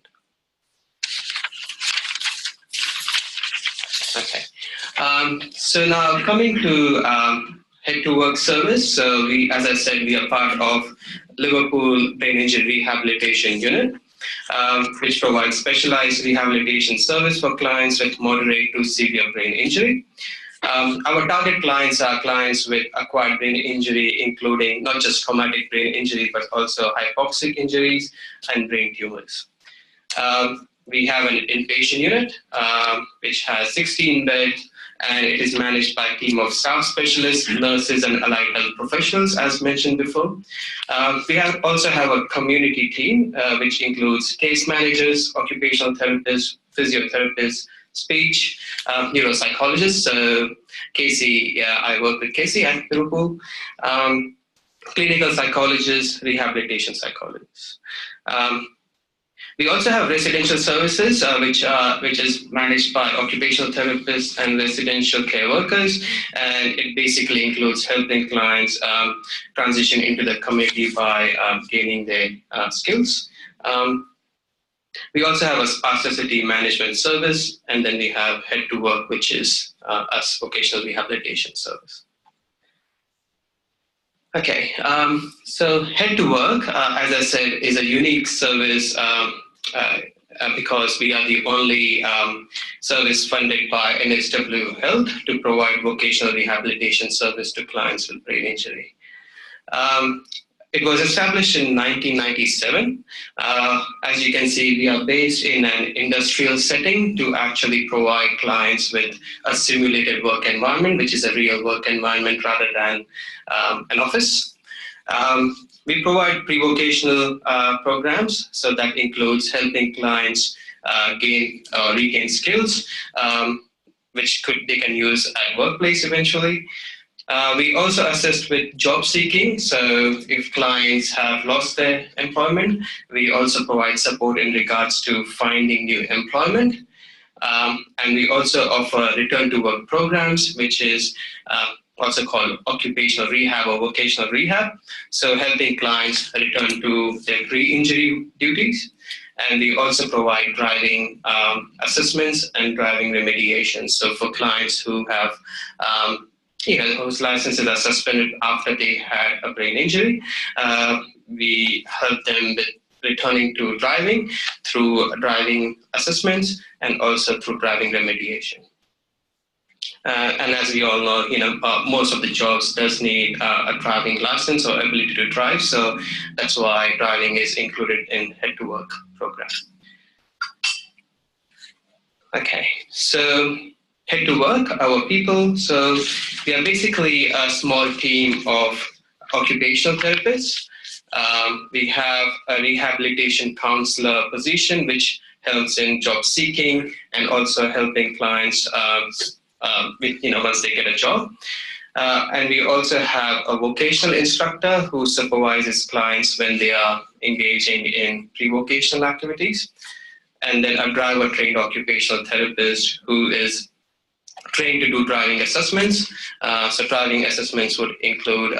Okay. So now coming to Head to Work service. So we, as I said, we are part of Liverpool Brain Injury Rehabilitation Unit, which provides specialized rehabilitation service for clients with moderate to severe brain injury. Our target clients are clients with acquired brain injury, including not just traumatic brain injury, but also hypoxic injuries and brain tumors. We have an inpatient unit, which has 16 beds, and it is managed by a team of staff specialists, nurses, and allied health professionals, as mentioned before. We also have a community team, which includes case managers, occupational therapists, physiotherapists, speech, neuropsychologists. So Kasey, I work with Kasey at Liverpool. Clinical psychologists, rehabilitation psychologists. We also have residential services, which is managed by occupational therapists and residential care workers, and it basically includes helping clients transition into the community by gaining their skills. We also have a spasticity management service, and then we have Head to Work, which is a vocational rehabilitation service. Okay, so Head to Work, as I said, is a unique service because we are the only service funded by NSW Health to provide vocational rehabilitation service to clients with brain injury. It was established in 1997. As you can see, we are based in an industrial setting to actually provide clients with a simulated work environment, which is a real work environment rather than an office. We provide pre-vocational programs, so that includes helping clients regain skills, which they can use at workplace eventually. We also assist with job seeking, so if clients have lost their employment, we also provide support in regards to finding new employment. And we also offer return to work programs, which is also called occupational rehab or vocational rehab. So helping clients return to their pre-injury duties. And we also provide driving assessments and driving remediation. So for clients who have, whose licenses are suspended after they had a brain injury, we help them with returning to driving through driving assessments and also through driving remediation. And as we all know, most of the jobs does need a driving license or ability to drive. So that's why driving is included in Head to Work program. Okay, so Head to Work, our people. So we are basically a small team of occupational therapists. We have a rehabilitation counselor position, which helps in job seeking and also helping clients once they get a job. And we also have a vocational instructor who supervises clients when they are engaging in pre-vocational activities. And then a driver-trained occupational therapist who is trained to do driving assessments. So driving assessments would include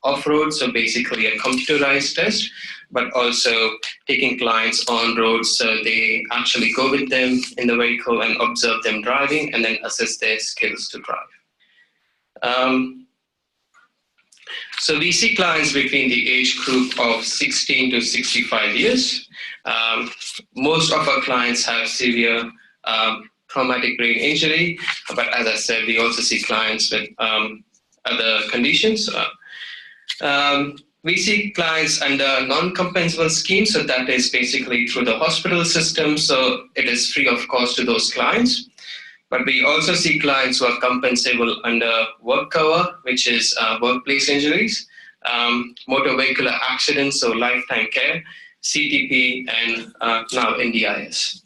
off-road, so basically a computerized test, but also taking clients on roads, so they actually go with them in the vehicle and observe them driving and then assess their skills to drive. So we see clients between the age group of 16 to 65 years. Most of our clients have severe traumatic brain injury, but as I said, we also see clients with other conditions. We see clients under non-compensable schemes, so that is basically through the hospital system, so it is free of cost to those clients. But we also see clients who are compensable under work cover, which is workplace injuries, motor vehicular accidents, so lifetime care, CTP, and now NDIS.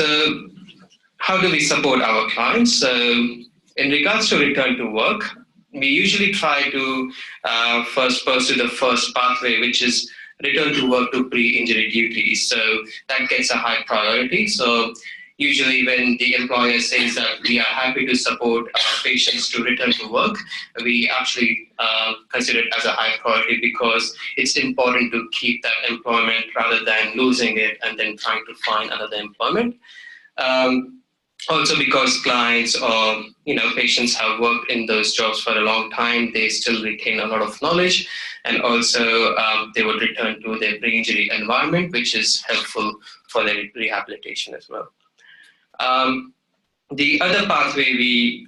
So how do we support our clients? So in regards to return to work, we usually try to first pursue the first pathway, which is return to work to pre-injury duties. So that gets a high priority. So usually when the employer says that we are happy to support our patients to return to work, we actually consider it as a high priority because it's important to keep that employment rather than losing it and then trying to find another employment. Also because clients or patients have worked in those jobs for a long time, they still retain a lot of knowledge, and also they would return to their pre-injury environment, which is helpful for their rehabilitation as well. The other pathway we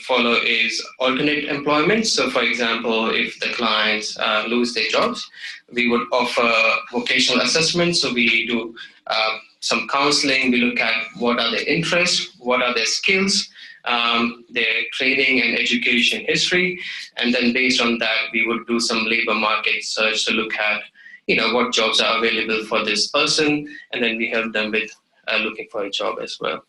follow is alternate employment. So for example, if the clients lose their jobs, we would offer vocational assessment. So we do some counseling. We look at what are their interests, what are their skills, their training and education history. And then based on that, we would do some labor market search to look at what jobs are available for this person. And then we help them with looking for a job as well.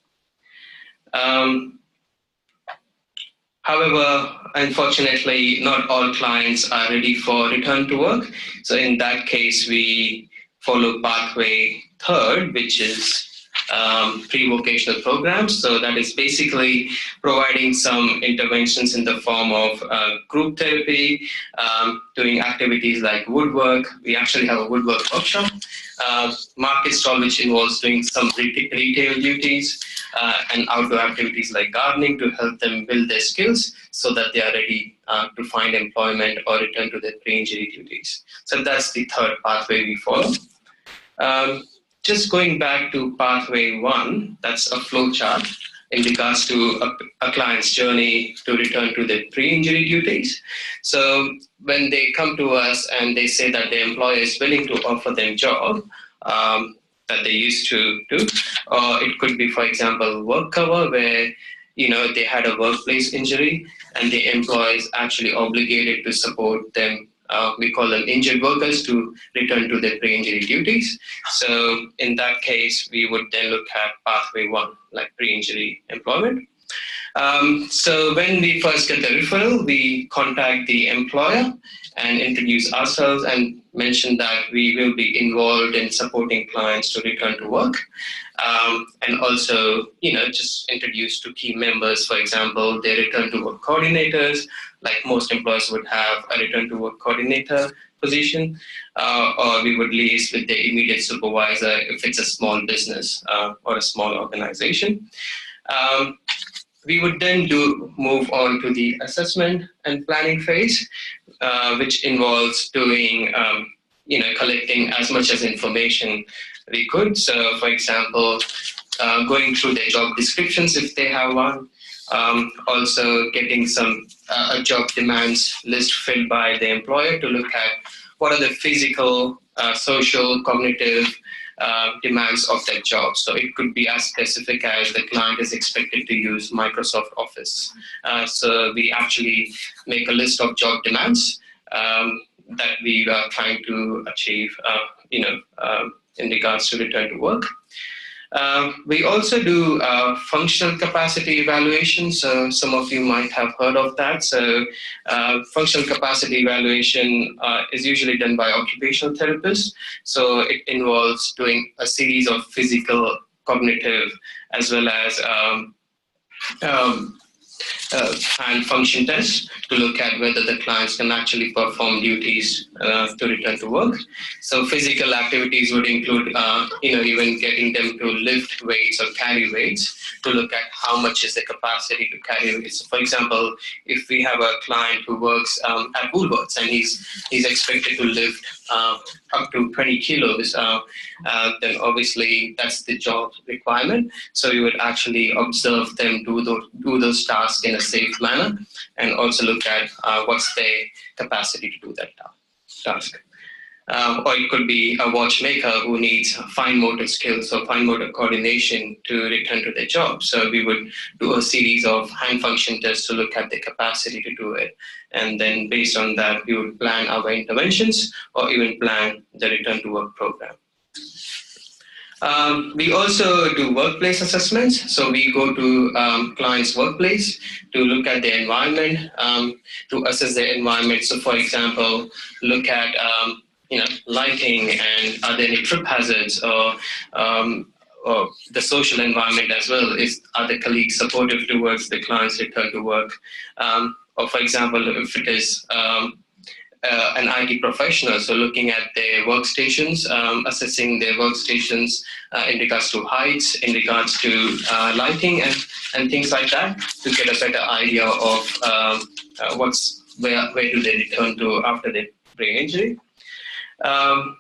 However, unfortunately, not all clients are ready for return to work. So in that case, we follow pathway third, which is pre-vocational programs. So that is basically providing some interventions in the form of group therapy, doing activities like woodwork. We actually have a woodwork workshop, market stall, which involves doing some retail duties, and outdoor activities like gardening to help them build their skills so that they are ready to find employment or return to their pre-injury duties. So that's the third pathway we follow. Just going back to pathway one, that's a flow chart in regards to a client's journey to return to their pre-injury duties. So when they come to us and they say that the employer is willing to offer them job, that they used to do, or it could be, for example, work cover where they had a workplace injury and the employer is actually obligated to support them. We call them injured workers to return to their pre-injury duties. So in that case, we would then look at pathway one, like pre-injury employment. So when we first get the referral, we contact the employer and introduce ourselves and mention that we will be involved in supporting clients to return to work. And also, just introduce to key members, for example, their return to work coordinators, like most employers would have a return to work coordinator position, or we would liaise with the immediate supervisor if it's a small business or a small organization. We would then move on to the assessment and planning phase, which involves doing, collecting as much as information we could. So, for example, going through their job descriptions if they have one, also getting some a job demands list filled by the employer to look at what are the physical, social, cognitive demands of that job. So it could be as specific as the client is expected to use Microsoft Office. So we actually make a list of job demands that we are trying to achieve, in regards to return to work. We also do functional capacity evaluation. So some of you might have heard of that. So functional capacity evaluation is usually done by occupational therapists. So it involves doing a series of physical, cognitive, as well as hand function tests to look at whether the clients can actually perform duties to return to work. So physical activities would include, even getting them to lift weights or carry weights to look at how much is the capacity to carry weights. So for example, if we have a client who works at Woolworths and he's expected to lift up to 20 kilos, then obviously that's the job requirement. So you would actually observe them do those tasks in a safe manner and also look at what's their capacity to do that task. Or it could be a watchmaker who needs fine motor skills or fine motor coordination to return to their job. So we would do a series of hand function tests to look at the capacity to do it. And then based on that, we would plan our interventions or even plan the return to work program. We also do workplace assessments. So we go to clients' workplace to look at their environment, to assess their environment. So, for example, look at lighting and are there any trip hazards, or the social environment as well. Are the colleagues supportive towards the client's return to work? Or, for example, if it is an IT professional, so looking at their workstations, assessing their workstations in regards to heights, in regards to lighting and things like that, to get a better idea of where do they return to after their brain injury.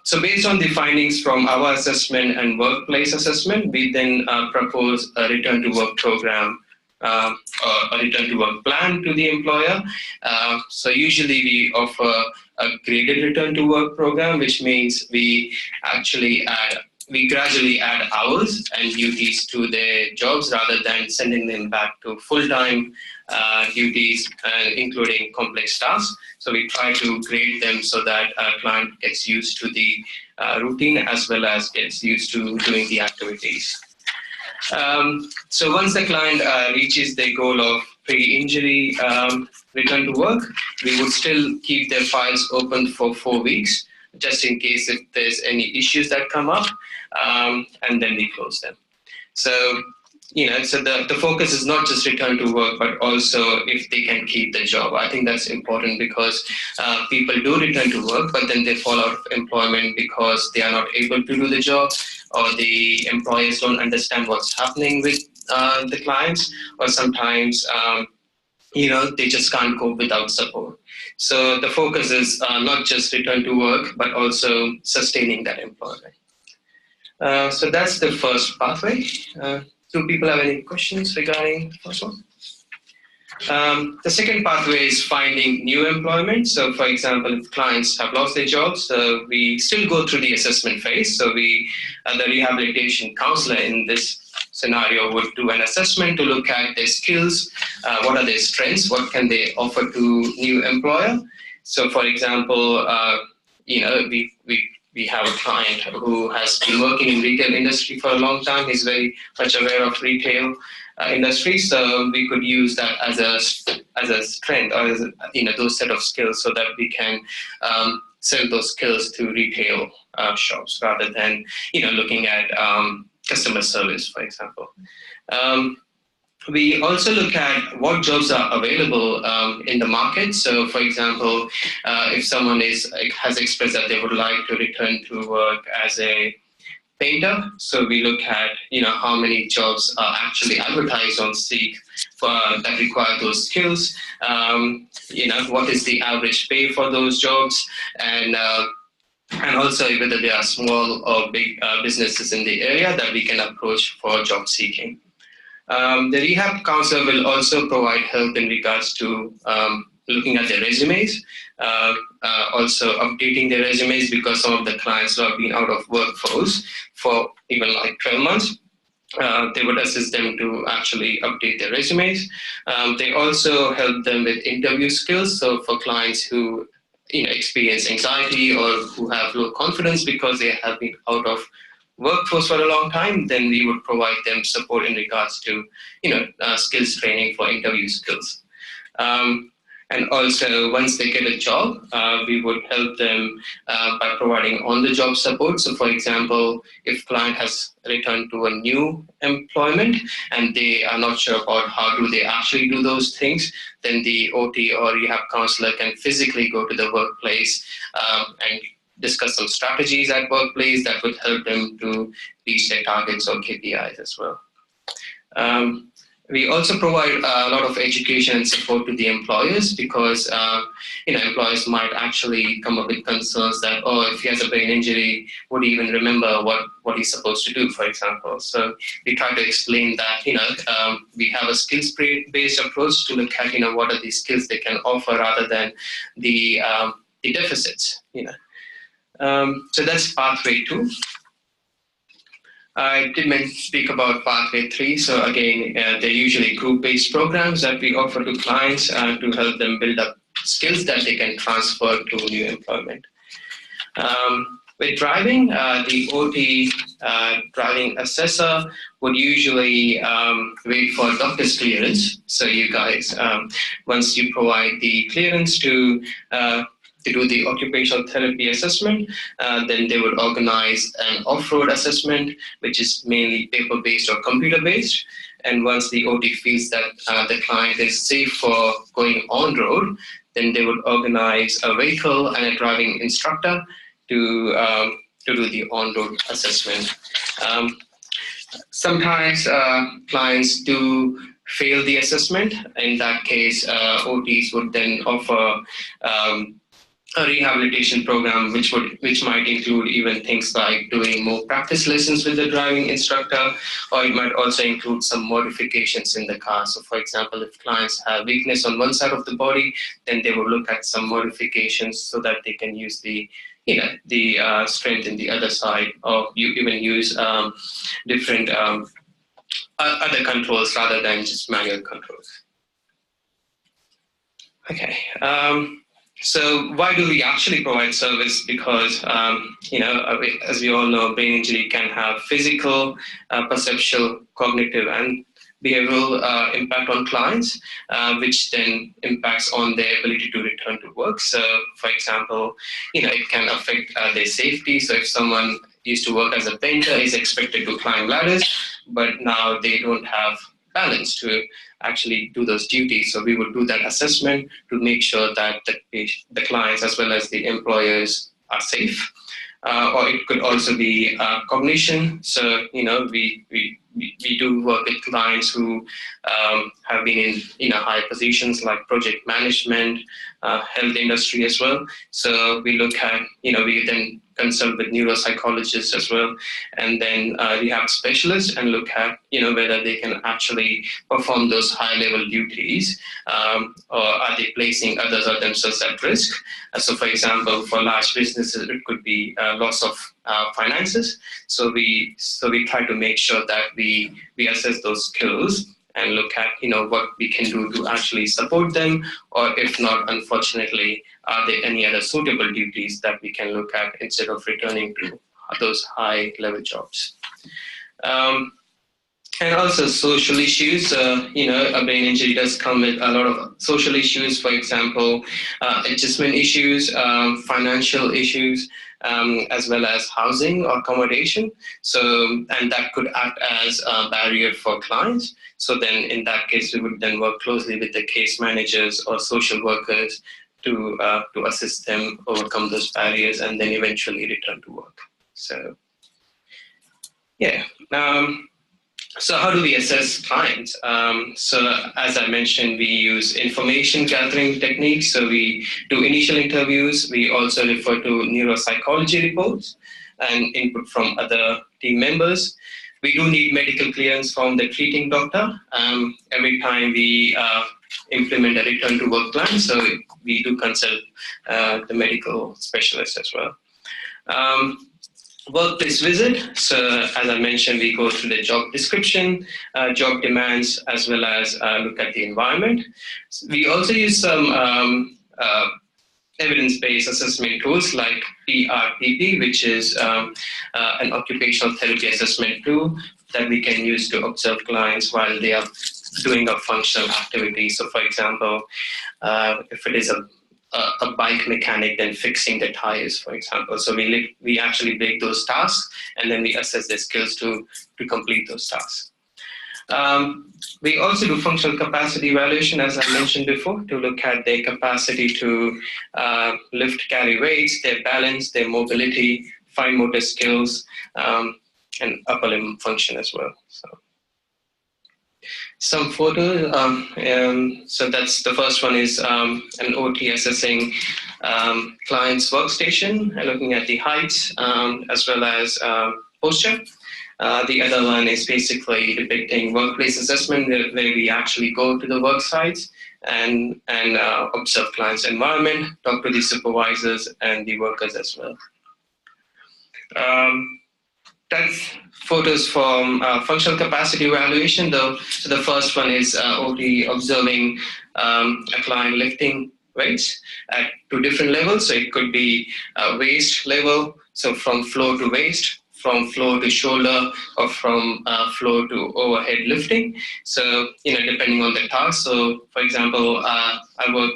So based on the findings from our assessment and workplace assessment, we then propose a return to work program or a return to work plan to the employer. So usually we offer a graded return to work program, which means we gradually add hours and duties to their jobs rather than sending them back to full-time duties, including complex tasks. So we try to grade them so that a client gets used to the routine as well as gets used to doing the activities. So once the client reaches their goal of pre-injury return to work, we would still keep their files open for 4 weeks, just in case if there's any issues that come up, and then we close them. So, so the focus is not just return to work, but also if they can keep the job. I think that's important because people do return to work, but then they fall out of employment because they are not able to do the job, or the employers don't understand what's happening with the clients, or sometimes they just can't cope without support. So the focus is not just return to work, but also sustaining that employment. So that's the first pathway. Do people have any questions regarding the first one? The second pathway is finding new employment. So, for example, if clients have lost their jobs, we still go through the assessment phase. So the rehabilitation counselor in this scenario would do an assessment to look at their skills, what are their strengths, what can they offer to new employer. So, for example, we have a client who has been working in retail industry for a long time. He's very much aware of retail industry, so we could use that as a strength, or as those set of skills, so that we can sell those skills to retail shops rather than looking at customer service, for example. We also look at what jobs are available in the market. So, for example, if someone has expressed that they would like to return to work as a painter, so we look at how many jobs are actually advertised on Seek that require those skills. What is the average pay for those jobs, and also whether there are small or big businesses in the area that we can approach for job seeking. The rehab counselor will also provide help in regards to looking at their resumes, also updating their resumes, because some of the clients who have been out of workforce for even like 12 months, they would assist them to actually update their resumes. They also help them with interview skills. So for clients who experience anxiety or who have low confidence because they have been out of workforce for a long time, then we would provide them support in regards to skills training for interview skills. And also, once they get a job, we would help them by providing on-the-job support. So, for example, if client has returned to a new employment and they are not sure about how do they actually do those things, then the OT or rehab counselor can physically go to the workplace and discuss some strategies at workplace that would help them to reach their targets or KPIs as well. We also provide a lot of education and support to the employers, because employers might actually come up with concerns that, if he has a brain injury, would he even remember what he's supposed to do, for example. So we try to explain that we have a skills-based approach to look at what are the skills they can offer rather than the deficits. So that's pathway 2. I did speak about pathway 3. So again, they're usually group-based programs that we offer to clients to help them build up skills that they can transfer to new employment. With driving, the OT driving assessor would usually wait for doctor's clearance. So you guys, once you provide the clearance to do the occupational therapy assessment, then they would organize an off-road assessment, which is mainly paper-based or computer-based. And once the OT feels that the client is safe for going on-road, then they would organize a vehicle and a driving instructor to do the on-road assessment. Sometimes clients do fail the assessment. In that case, OTs would then offer a rehabilitation program, which might include even things like doing more practice lessons with the driving instructor, or it might also include some modifications in the car. So, for example, if clients have weakness on one side of the body, then they will look at some modifications so that they can use the strength in the other side, or you even use different other controls rather than just manual controls. Okay. So why do we actually provide service? Because, as we all know, brain injury can have physical, perceptual, cognitive, and behavioral impact on clients, which then impacts on their ability to return to work. So, for example, it can affect their safety. So if someone used to work as a painter is expected to climb ladders, but now they don't have balance to actually do those duties. So we would do that assessment to make sure that the clients as well as the employers are safe. Or it could also be cognition. So, we do work with clients who have been in high positions like project management, health industry as well. So we look at, we then consult with neuropsychologists as well, and then rehab specialists, and look at, whether they can actually perform those high-level duties, or are they placing others or themselves at risk. So, for example, for large businesses, it could be loss of finances. So we try to make sure that we assess those skills and look at what we can do to actually support them, or if not, unfortunately, are there any other suitable duties that we can look at instead of returning to those high level jobs. And also social issues. A brain injury does come with a lot of social issues. For example, adjustment issues, financial issues, as well as housing or accommodation. So, and that could act as a barrier for clients. So then in that case, we would then work closely with the case managers or social workers to assist them overcome those barriers and then eventually return to work. So, yeah. So how do we assess clients? So as I mentioned, we use information gathering techniques. So we do initial interviews. We also refer to neuropsychology reports and input from other team members. We do need medical clearance from the treating doctor every time we implement a return to work plan. So we do consult the medical specialist as well. Workplace visit. So as I mentioned, we go through the job description, job demands, as well as look at the environment. We also use some evidence-based assessment tools like PRPP, which is an occupational therapy assessment tool that we can use to observe clients while they are doing a functional activity. So for example, if it is a bike mechanic, then fixing the tires, for example. So we actually break those tasks and then we assess their skills to complete those tasks. We also do functional capacity evaluation, as I mentioned before, to look at their capacity to lift, carry weights, their balance, their mobility, fine motor skills, and upper limb function as well. So some photos. So that's the first one is an OT assessing client's workstation, looking at the heights as well as posture. The other one is basically depicting workplace assessment, where we actually go to the work sites and observe client's environment, talk to the supervisors and the workers as well. That's photos from functional capacity evaluation. So the first one is OT observing a client lifting weights at two different levels. So it could be waist level, So from floor to waist, from floor to shoulder, or from floor to overhead lifting. So, depending on the task. So, for example, I work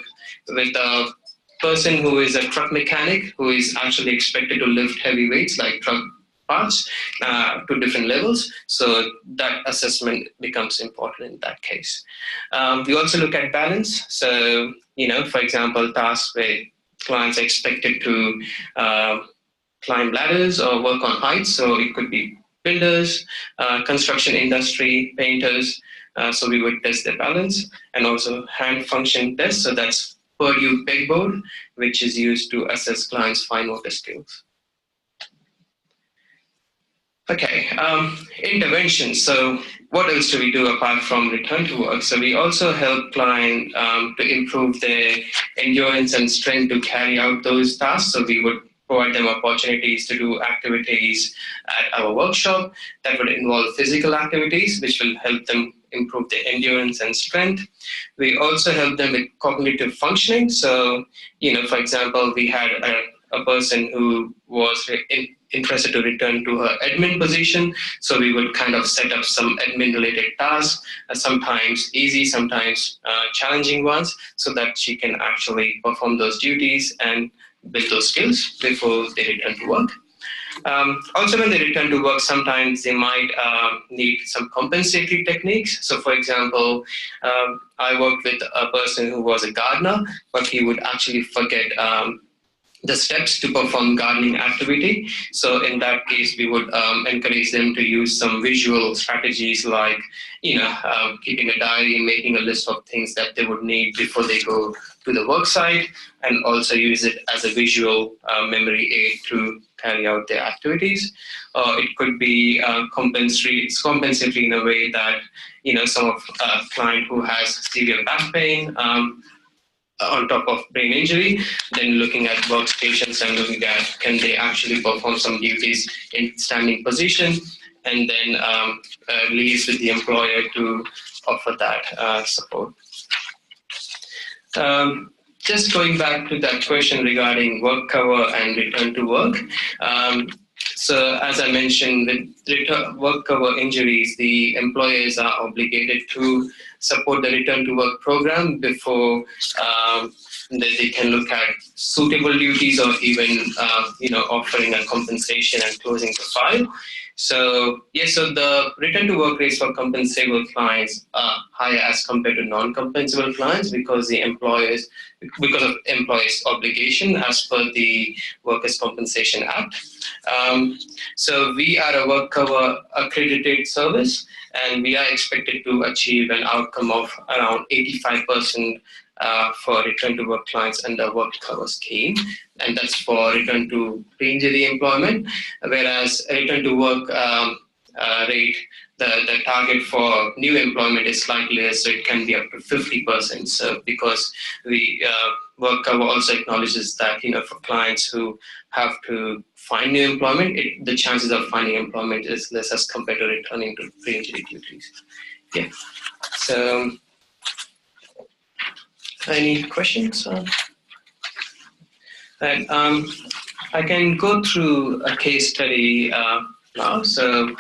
with a person who is a truck mechanic who is actually expected to lift heavy weights like truck parts to different levels. So that assessment becomes important in that case. We also look at balance. So, for example, tasks where clients are expected to climb ladders or work on heights. So it could be builders, construction industry, painters. So we would test their balance, and also hand function test. So that's Purdue pegboard, which is used to assess clients' fine motor skills. Okay, interventions. So what else do we do apart from return to work? So we also help clients to improve their endurance and strength to carry out those tasks. So we would provide them opportunities to do activities at our workshop that would involve physical activities, which will help them improve their endurance and strength. We also help them with cognitive functioning. So, for example, we had a person who was interested to return to her admin position. So we would kind of set up some admin related tasks, sometimes easy, sometimes challenging ones, so that she can actually perform those duties and build those skills before they return to work. Also, when they return to work, sometimes they might need some compensatory techniques. So, for example, I worked with a person who was a gardener, but he would actually forget the steps to perform gardening activity. So in that case, we would encourage them to use some visual strategies like, keeping a diary, making a list of things that they would need before they go to the work site, and also use it as a visual memory aid to carry out their activities. It could be compensatory in a way that, some of a client who has severe back pain, on top of brain injury, then looking at workstations and looking at can they actually perform some duties in standing position, and then liaise with the employer to offer that support. Just going back to that question regarding work cover and return to work. So as I mentioned, with work cover injuries, the employers are obligated to support the return to work program before they can look at suitable duties, or even offering a compensation and closing the file. So yes, so the return to work rates for compensable clients are higher as compared to non-compensable clients because of employers' obligation as per the Workers' Compensation Act. So we are a work cover accredited service, and we are expected to achieve an outcome of around 85% for return to work clients under work cover scheme, and that's for return to pre-injury employment, whereas return to work rate, the target for new employment is slightly less, so it can be up to 50%. So because we work cover also acknowledges that for clients who have to find new employment, the chances of finding employment is less as compared to returning to pre-injury duties. Yeah. So any questions? Right. I can go through a case study now. So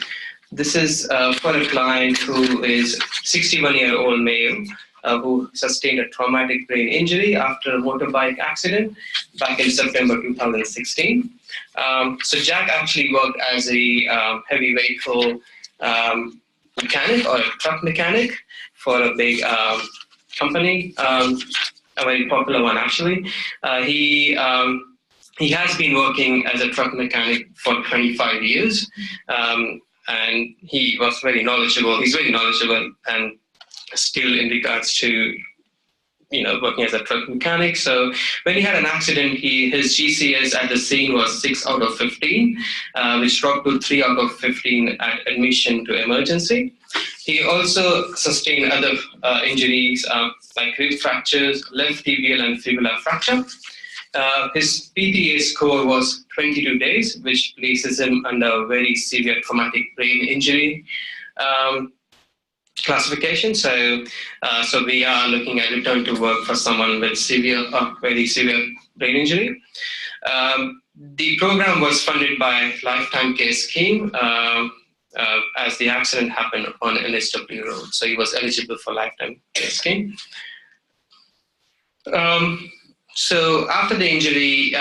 this is for a client who is 61-year-old male who sustained a traumatic brain injury after a motorbike accident back in September 2016. So Jack actually worked as a heavy vehicle mechanic or a truck mechanic for a big company, a very popular one actually. He has been working as a truck mechanic for 25 years, and he was very knowledgeable. He's very knowledgeable and still in regards to working as a truck mechanic. So when he had an accident, his GCS at the scene was 6 out of 15, which dropped to 3 out of 15 at admission to emergency. He also sustained other injuries like rib fractures, left tibial and fibular fracture. His PTA score was 22 days, which places him under very severe traumatic brain injury classification. So we are looking at return to work for someone with very severe brain injury. The program was funded by Lifetime Care Scheme as the accident happened on NSW Road. So he was eligible for Lifetime Care Scheme. So after the injury,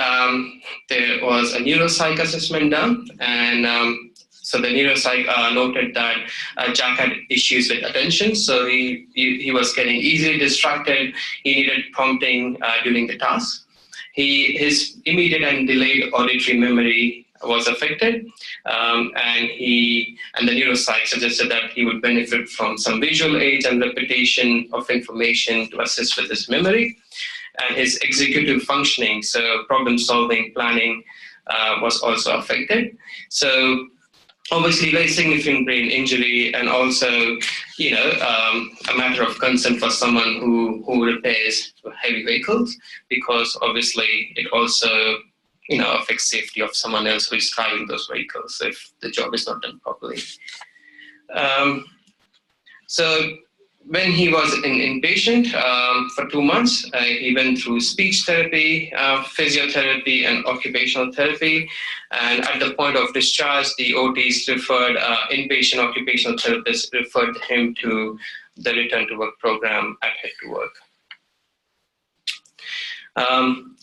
there was a neuropsych assessment done, and so the neuropsych noted that Jack had issues with attention, so he was getting easily distracted. He needed prompting during the task. His immediate and delayed auditory memory was affected, and the neuropsych suggested that he would benefit from some visual aids and repetition of information to assist with his memory. And his executive functioning, so problem solving, planning, was also affected. So obviously very significant brain injury, and also, a matter of concern for someone who repairs heavy vehicles, because obviously it also, affects safety of someone else who is driving those vehicles if the job is not done properly. So when he was an inpatient for 2 months, he went through speech therapy, physiotherapy, and occupational therapy. And at the point of discharge, the OTs referred, inpatient occupational therapist referred him to the return to work program at Head to Work.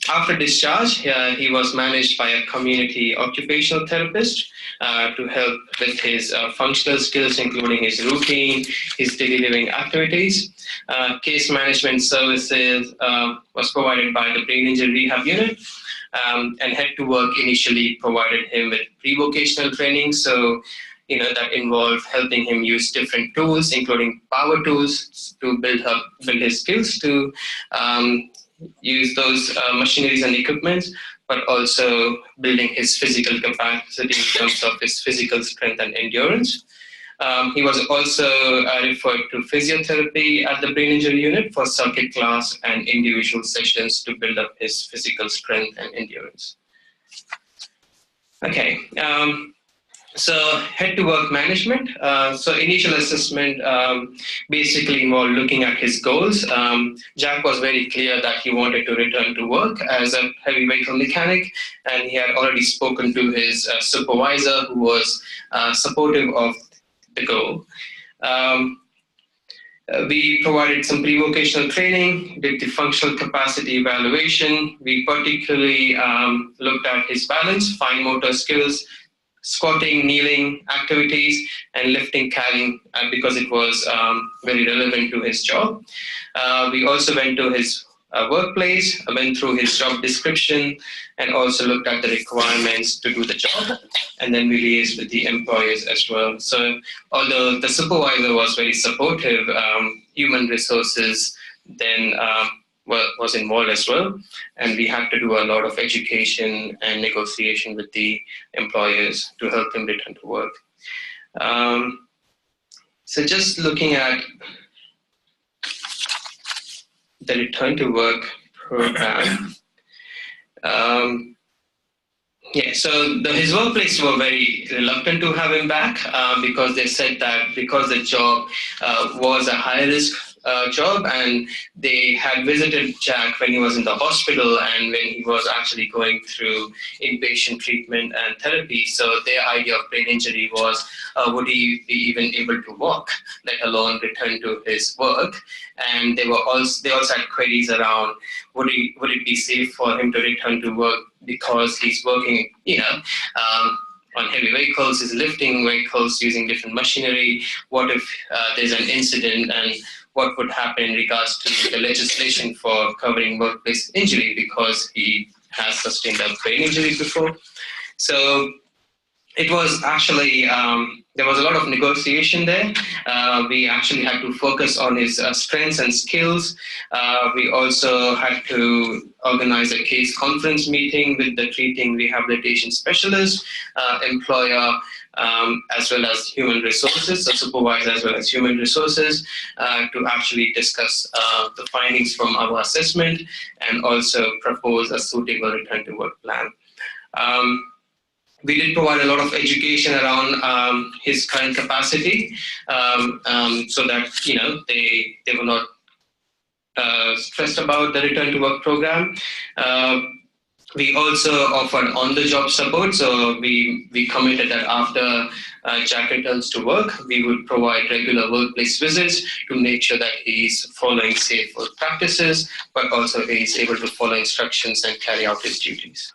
After discharge, he was managed by a community occupational therapist to help with his functional skills, including his routine, his daily living activities. Case management services was provided by the Brain Injury Rehab Unit, and Head to Work initially provided him with pre-vocational training. So, that involved helping him use different tools, including power tools, to build his skills to use those machineries and equipment, but also building his physical capacity in terms of his physical strength and endurance. He was also referred to physiotherapy at the Brain Injury Unit for circuit class and individual sessions to build up his physical strength and endurance. Okay. So Head to Work management. So initial assessment basically involved looking at his goals. Jack was very clear that he wanted to return to work as a heavy vehicle mechanic, and he had already spoken to his supervisor, who was supportive of the goal. We provided some pre-vocational training, did the functional capacity evaluation. We particularly looked at his balance, fine motor skills, squatting, kneeling activities, and lifting, carrying, because it was very relevant to his job. We also went to his workplace, went through his job description, and also looked at the requirements to do the job. And then we liaised with the employers as well. So although the supervisor was very supportive, human resources then was involved as well, and we had to do a lot of education and negotiation with the employers to help them return to work. So just looking at the return to work program. So his workplace were very reluctant to have him back because they said that because the job was a high risk job, and they had visited Jack when he was in the hospital and when he was actually going through inpatient treatment and therapy. So their idea of brain injury was, would he be even able to walk, let alone return to his work? And they also had queries around, would it be safe for him to return to work because he's working, on heavy vehicles, he's lifting vehicles using different machinery. What if there's an incident, and what would happen in regards to the legislation for covering workplace injury, because he has sustained a brain injury before. So it was actually, there was a lot of negotiation there. We actually had to focus on his strengths and skills. We also had to organize a case conference meeting with the treating rehabilitation specialist, employer, as well as human resources, so supervisor as well as human resources, to actually discuss the findings from our assessment and also propose a suitable return to work plan. We did provide a lot of education around his current capacity, so that they were not stressed about the return to work program. We also offered on-the-job support, so we committed that after Jack returns to work, we would provide regular workplace visits to make sure that he's following safe work practices, but also he's able to follow instructions and carry out his duties.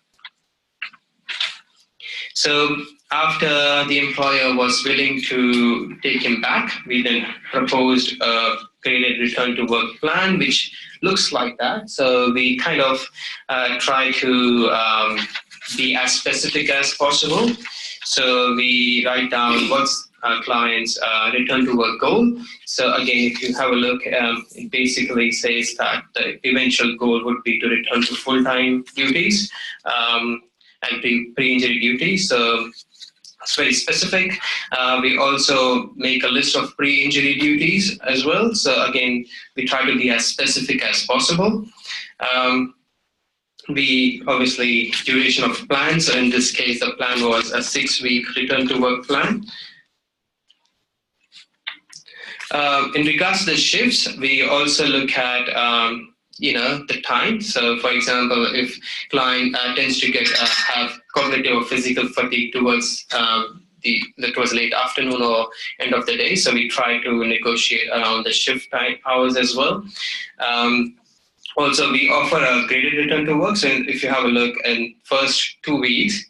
So after the employer was willing to take him back, we then proposed a graded return to work plan, which looks like that. So we kind of try to be as specific as possible. So we write down what's our client's return to work goal. So again, if you have a look, it basically says that the eventual goal would be to return to full-time duties and pre-injury duties. So it's very specific. We also make a list of pre-injury duties as well. So again, we try to be as specific as possible. We obviously duration of plan. So in this case, the plan was a 6-week return to work plan. In regards to the shifts, we also look at the time. So for example, if client tends to have cognitive or physical fatigue towards towards late afternoon or end of the day, so we try to negotiate around the shift time hours as well. Also, we offer a graded return to work. So if you have a look in first 2 weeks,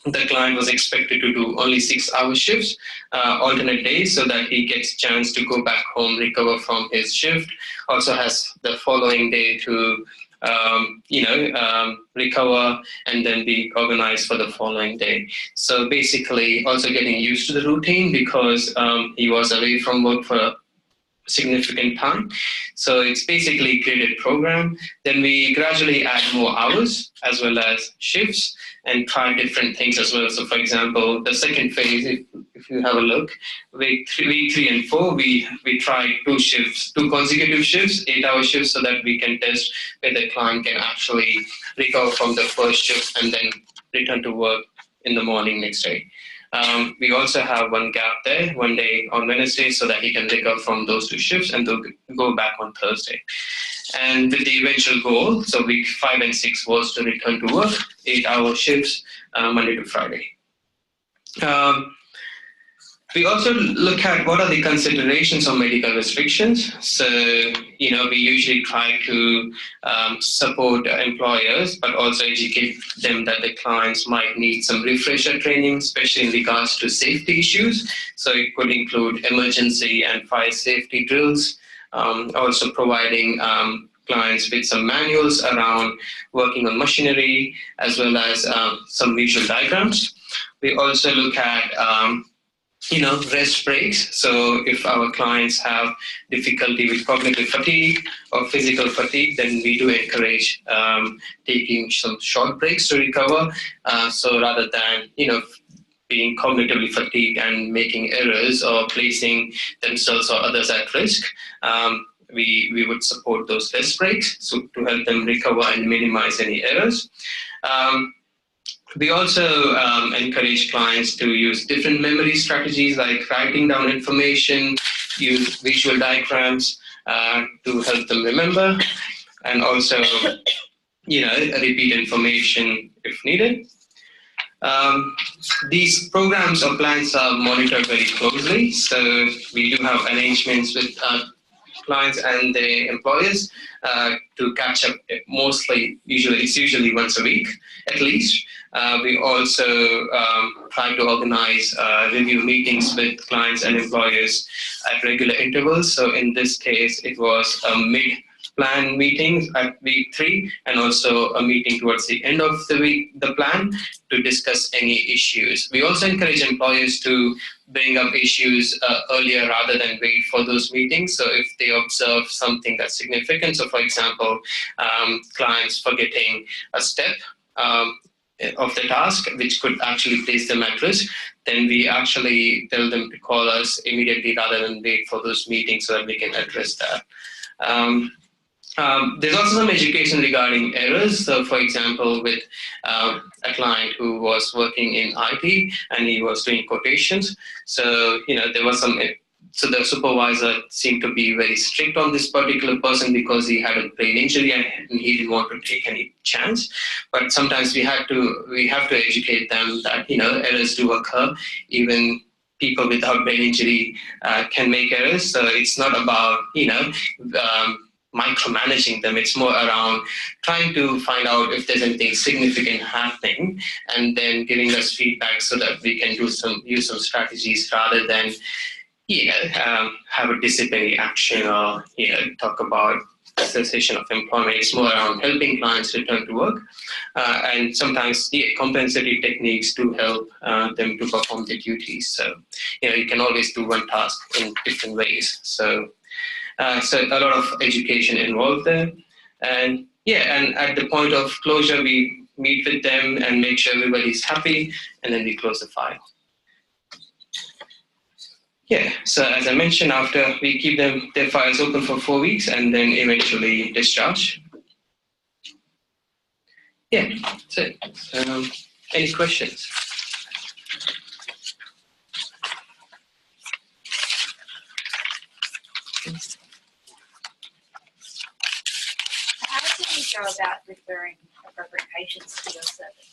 the client was expected to do only 6-hour shifts, alternate days, so that he gets a chance to go back home, recover from his shift. Also has the following day to recover and then be organized for the following day. So basically also getting used to the routine because he was away from work for a significant time. So it's basically a graded program. Then we gradually add more hours as well as shifts and try different things as well. So for example, the second phase, if you have a look, week 3 and 4, we try 2 consecutive shifts, 8-hour shifts, so that we can test whether the client can actually recover from the first shift and then return to work in the morning next day. We also have one gap there, 1 day on Wednesday, so that he can recover from those 2 shifts and go back on Thursday. And with the eventual goal, so week 5 and 6 was to return to work, 8-hour shifts, Monday to Friday. We also look at what are the considerations of medical restrictions. So, we usually try to support employers, but also educate them that the clients might need some refresher training, especially in regards to safety issues. So it could include emergency and fire safety drills, also providing clients with some manuals around working on machinery, as well as some visual diagrams. We also look at rest breaks. So if our clients have difficulty with cognitive fatigue or physical fatigue, then we do encourage taking some short breaks to recover. So rather than, being cognitively fatigued and making errors or placing themselves or others at risk, we would support those rest breaks so to help them recover and minimize any errors. We also encourage clients to use different memory strategies like writing down information, use visual diagrams to help them remember, and also, repeat information if needed. These programs or plans are monitored very closely, so we do have arrangements with clients and their employers to catch up. It's usually once a week at least. We also try to organize review meetings with clients and employers at regular intervals. So in this case, it was a mid-plan meeting at week 3, and also a meeting towards the end of the plan to discuss any issues. We also encourage employers to bring up issues earlier rather than wait for those meetings. So if they observe something that's significant, so for example, clients forgetting a step of the task, which could actually place them at risk, then we actually tell them to call us immediately rather than wait for those meetings so that we can address that. There's also some education regarding errors. So for example, with a client who was working in IT and he was doing quotations. So, there was some so the supervisor seemed to be very strict on this particular person because he had a brain injury and he didn't want to take any chance. But sometimes we have to educate them that, you know, errors do occur. Even people without brain injury can make errors. So it's not about, you know, micromanaging them. It's more around trying to find out if there's anything significant happening and then giving us feedback so that we can use some strategies rather than, you know, have a disciplinary action or, you know, talk about cessation of employment. It's more around helping clients return to work. And sometimes compensatory techniques do help them to perform their duties. So, you know, you can always do one task in different ways. So a lot of education involved there. And yeah, and at the point of closure, we meet with them and make sure everybody's happy, and then we close the file. Yeah, so as I mentioned, after we keep their files open for 4 weeks and then eventually discharge. Yeah, that's it. Any questions? How do you go about referring appropriate patients to your service?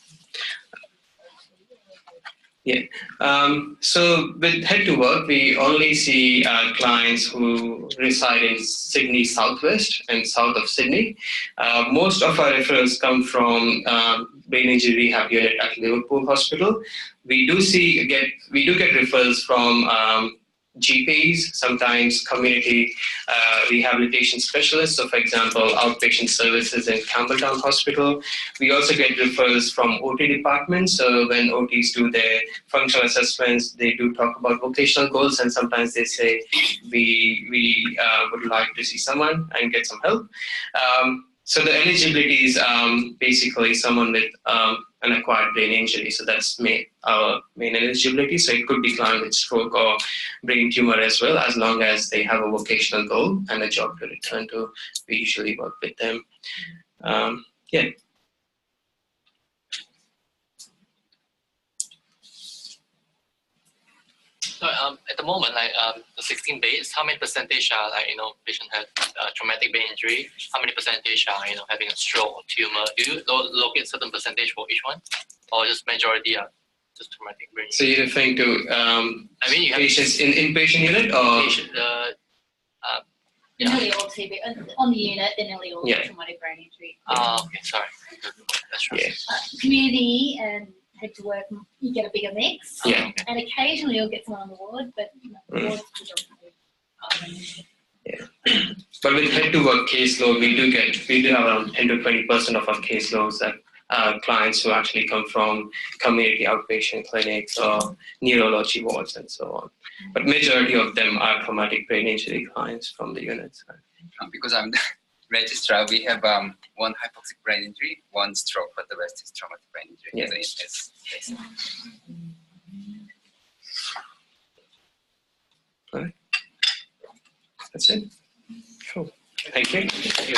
Yeah, so with Head to Work, we only see clients who reside in Sydney Southwest and south of Sydney. Most of our referrals come from Brain Injury Rehab Unit at Liverpool Hospital. We do get referrals from GPs, sometimes community rehabilitation specialists. So for example, outpatient services in Campbelltown Hospital. We also get referrals from OT departments. So when OTs do their functional assessments, they do talk about vocational goals, and sometimes they say, we would like to see someone and get some help. So the eligibility is basically someone with an acquired brain injury. So that's our main eligibility. So it could be client with stroke or brain tumor as well, as long as they have a vocational goal and a job to return to. We usually work with them. Yeah. So at the moment, like the 16 beds, how many percentage are like, you know, patient had traumatic brain injury? How many percentage are, you know, having a stroke or tumor? Do you locate certain percentage for each one, or just majority are just traumatic brain injury? So you're referring to I mean, you have patients in inpatient unit or? Patient, Nearly all TB on the unit, they're nearly all traumatic brain injury. Okay, sorry. That's right. Yeah. Community and Head to Work, you get a bigger mix. Yeah. And occasionally you'll get someone on the ward, but wards predominantly. Yeah. But with Head to Work caseload, we do have around 10 to 20% of our caseloads that clients who actually come from community outpatient clinics or neurology wards and so on. But majority of them are traumatic brain injury clients from the units. Because I'm the registrar, we have one hypoxic brain injury, one stroke, but the rest is traumatic brain injury. Yeah. All right. That's it. Cool. Thank you. Thank you.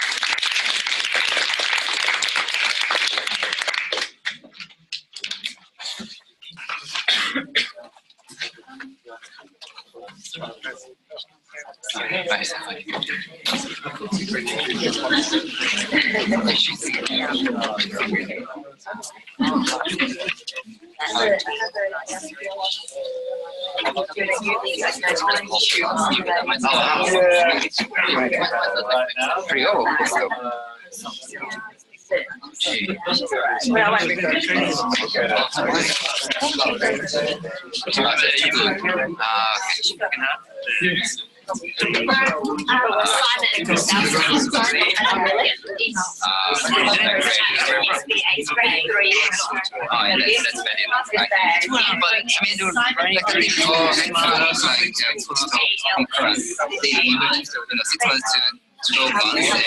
12 months and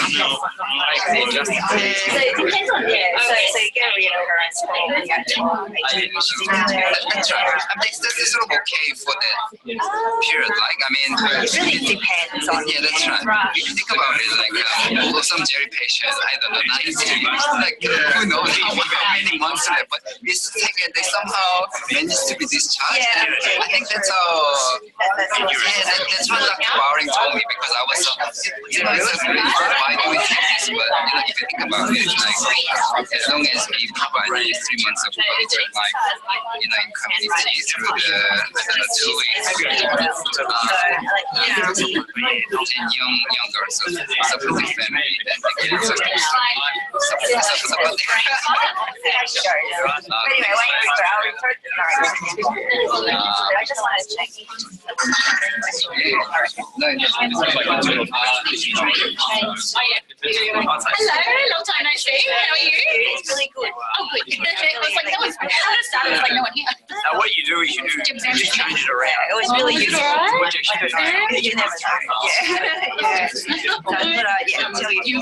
So it depends on, so you get a reoccurrence for the actual that's right. I mean, that's sort of okay for that period. Like, I mean, it really depends on. yeah, that's right. If you think about it, like, some Jerry patients, I don't know, 90, like, who knows how many months left, but it's like they somehow managed to be discharged. Yeah. And I think that's how, that's what Dr. Bowering told me, because I was, why do we take this? But, if you think about it, like, as long as we provide 3 months of quality of life, in community through the, 2 weeks, and young girls of supportive family, then they can support. Anyway, I just want to check. Hello, long time no see. How are you? It's really good. Oh, good. I was like, no one's when I started, it was like no one here. What you do is you just change it around. It was really useful. Right. You never know. Yeah. But, yeah, until you